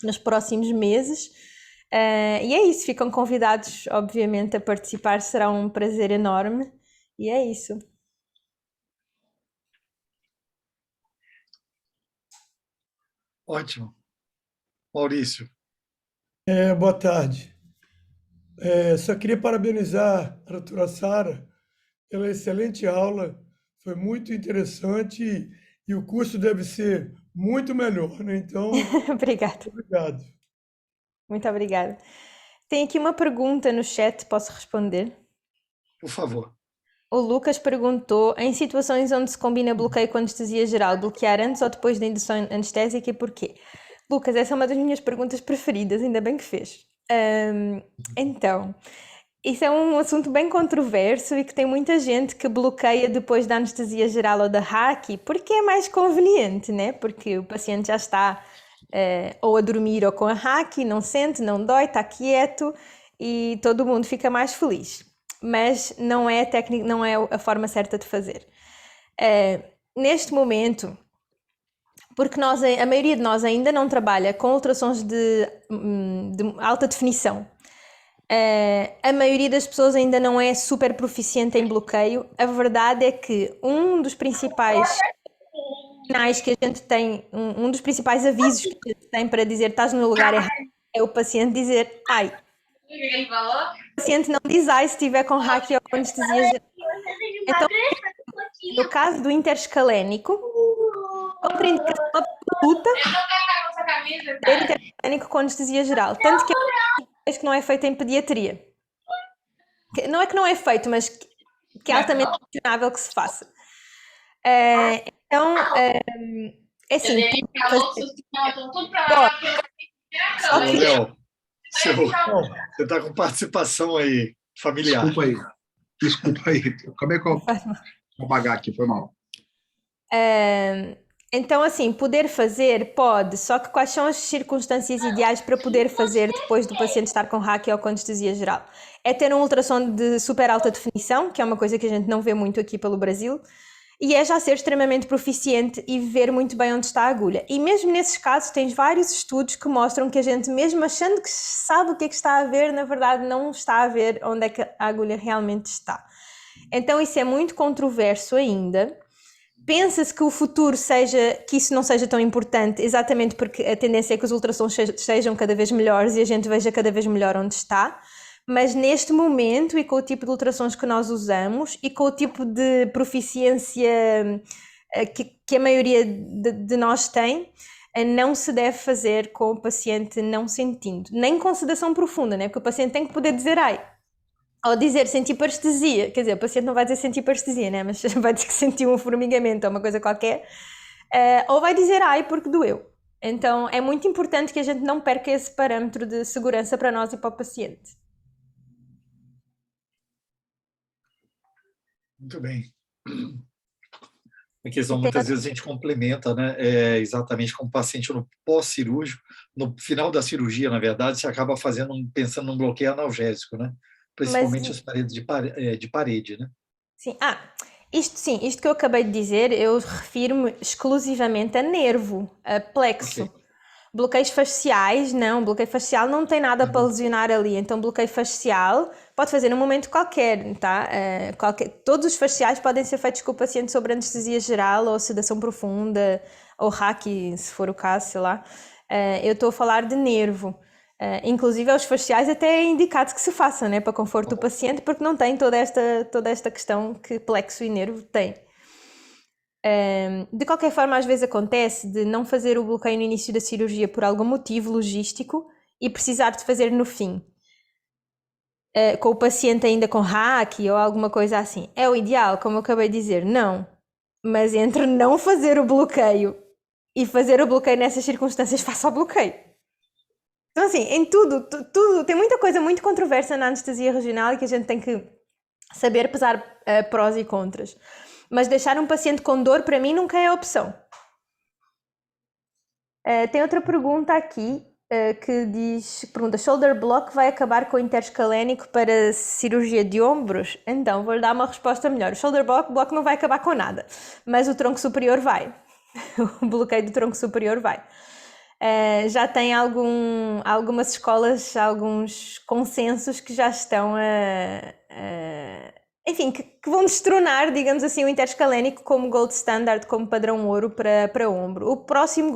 nos próximos meses. E é isso, ficam convidados, obviamente, a participar, será um prazer enorme. E é isso. Ótimo. Maurício. Boa tarde. Só queria parabenizar a doutora Sara pela excelente aula, foi muito interessante e o curso deve ser muito melhor, né? Então, Obrigada. obrigado. Muito obrigada. Tem aqui uma pergunta no chat, posso responder? Por favor. O Lucas perguntou: em situações onde se combina bloqueio com anestesia geral, bloquear antes ou depois da indução anestésica e porquê? Lucas, essa é uma das minhas perguntas preferidas, ainda bem que fez. Então, isso é um assunto bem controverso e que tem muita gente que bloqueia depois da anestesia geral ou da hack, porque é mais conveniente, né? Porque o paciente já está ou a dormir ou com a hack, não sente, não dói, está quieto e todo mundo fica mais feliz. Mas não é não é a forma certa de fazer. Neste momento, porque a maioria de nós ainda não trabalha com ultrassons de alta definição, a maioria das pessoas ainda não é super proficiente em bloqueio. A verdade é que um dos principais sinais que a gente tem, um dos principais avisos que a gente tem para dizer estás no lugar errado, é o paciente dizer ai. O paciente não diz ai se estiver com hack ou com anestesia geral. Então, no caso do interescalénico, contraindicação absoluta é interescalénico com anestesia geral. Tanto que que não é feito em pediatria. Não é que não é feito, mas que é altamente questionável que se faça. Então, é assim. Léo, você está com participação aí familiar. Desculpa aí. Como é que eu vou apagar aqui? Foi mal. Então, assim, poder fazer pode, só que quais são as circunstâncias ideais para poder fazer depois do paciente estar com hack ou com anestesia geral? É ter um ultrassom de super alta definição, que é uma coisa que a gente não vê muito aqui pelo Brasil, e é já ser extremamente proficiente e ver muito bem onde está a agulha. E mesmo nesses casos tens vários estudos que mostram que a gente, mesmo achando que sabe o que é que está a ver, na verdade não está a ver onde é que a agulha realmente está. Então isso é muito controverso ainda. Pensa-se que o futuro que isso não seja tão importante, exatamente porque a tendência é que os ultrassons sejam cada vez melhores e a gente veja cada vez melhor onde está, mas neste momento e com o tipo de ultrassons que nós usamos e com o tipo de proficiência que a maioria de nós tem, não se deve fazer com o paciente não sentindo, nem com sedação profunda, né? Porque o paciente tem que poder dizer ai. Ou dizer sentir parestesia, quer dizer, o paciente não vai dizer sentir parestesia, né? Mas vai dizer que sentiu um formigamento ou uma coisa qualquer, ou vai dizer ai porque doeu. Então é muito importante que a gente não perca esse parâmetro de segurança para nós e para o paciente. Muito bem. A questão, muitas vezes a gente complementa, né? Exatamente como o paciente no pós-cirúrgico, no final da cirurgia, na verdade, você acaba pensando num bloqueio analgésico, né? Principalmente as paredes de parede, né? Sim, isto que eu acabei de dizer, eu refiro-me exclusivamente a nervo, a plexo. Okay. Bloqueios faciais, não, bloqueio facial não tem nada para lesionar ali, então bloqueio facial pode fazer num momento qualquer, tá? Todos os faciais podem ser feitos com o paciente sob anestesia geral ou sedação profunda, ou hack, se for o caso, sei lá. Eu estou a falar de nervo. Inclusive aos faciais até é indicado que se faça, né, para conforto do paciente, porque não tem toda esta questão que plexo e nervo têm. De qualquer forma, às vezes acontece de não fazer o bloqueio no início da cirurgia por algum motivo logístico e precisar de fazer no fim, com o paciente ainda com hack ou alguma coisa assim. É o ideal, como eu acabei de dizer, não. Mas entre não fazer o bloqueio e fazer o bloqueio nessas circunstâncias, faça o bloqueio. Então, assim, em tudo, tem muita coisa muito controversa na anestesia regional e que a gente tem que saber pesar prós e contras. Mas deixar um paciente com dor, para mim, nunca é opção. Tem outra pergunta aqui, pergunta, shoulder block vai acabar com o interescalénico para cirurgia de ombros? Então, vou-lhe dar uma resposta melhor. O shoulder block não vai acabar com nada, mas o tronco superior vai. O bloqueio do tronco superior vai. Já tem algumas escolas, alguns consensos que já estão enfim, que vão destronar, digamos assim, o interescalénico como gold standard, como padrão ouro para ombro. O próximo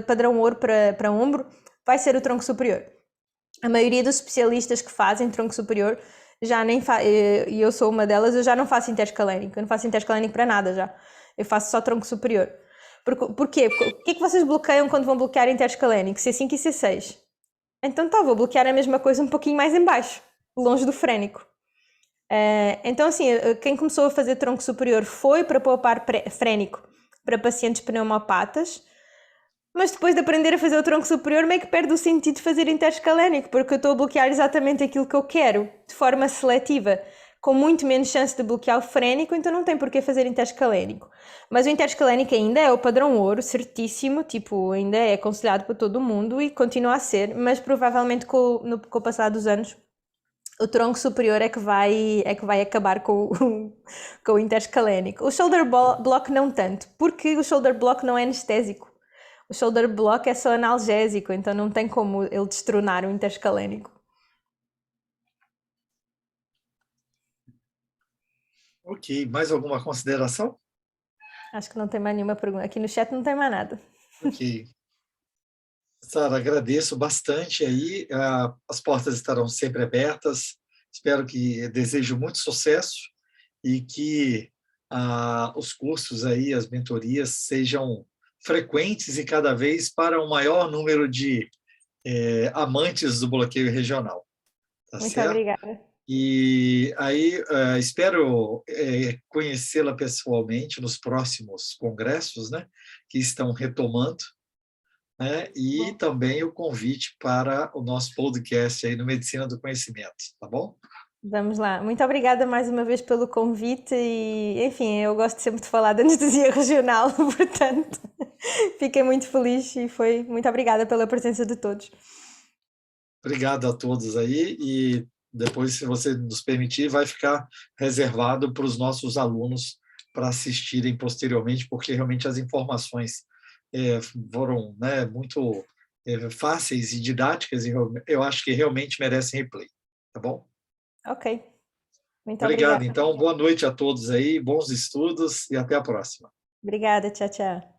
padrão ouro para ombro vai ser o tronco superior. A maioria dos especialistas que fazem tronco superior já nem e eu sou uma delas, eu já não faço interscalénico, eu não faço interscalénico para nada já. Eu faço só tronco superior. Porquê? O que é que vocês bloqueiam quando vão bloquear interscalénico? C5 e C6. Então tá, vou bloquear a mesma coisa um pouquinho mais em baixo, longe do frénico. Então assim, quem começou a fazer tronco superior foi para poupar frénico para pacientes pneumopatas, mas depois de aprender a fazer o tronco superior meio que perde o sentido de fazer interscalénico, porque eu estou a bloquear exatamente aquilo que eu quero, de forma seletiva, com muito menos chance de bloquear o frénico, então não tem por que fazer interscalénico. Mas o interscalénico ainda é o padrão ouro, certíssimo, tipo, ainda é aconselhado para todo mundo e continua a ser, mas provavelmente com o passar dos anos o tronco superior é que vai acabar com o interscalénico. O shoulder block não tanto, porque o shoulder block não é anestésico. O shoulder block é só analgésico, então não tem como ele destronar o interscalénico. Ok, mais alguma consideração? Acho que não tem mais nenhuma pergunta. Aqui no chat não tem mais nada. Ok. Sara, agradeço bastante aí. As portas estarão sempre abertas. Espero que desejo muito sucesso e que os cursos aí, as mentorias sejam frequentes e cada vez para um maior número de amantes do bloqueio regional. Tá Muito certo? obrigada. E aí espero conhecê-la pessoalmente nos próximos congressos, né, que estão retomando, né, e também o convite para o nosso podcast aí no Medicina do Conhecimento, tá bom? Vamos lá. Muito obrigada mais uma vez pelo convite e, enfim, eu gosto sempre de falar da anestesia regional, portanto, fiquei muito feliz e muito obrigada pela presença de todos. Obrigado a todos aí e depois, se você nos permitir, vai ficar reservado para os nossos alunos para assistirem posteriormente, porque realmente as informações foram, né, muito fáceis e didáticas e eu acho que realmente merecem replay, tá bom? Ok. Muito Obrigado, obrigada. então. Boa noite a todos aí, bons estudos e até a próxima. Obrigada, tchau, tchau.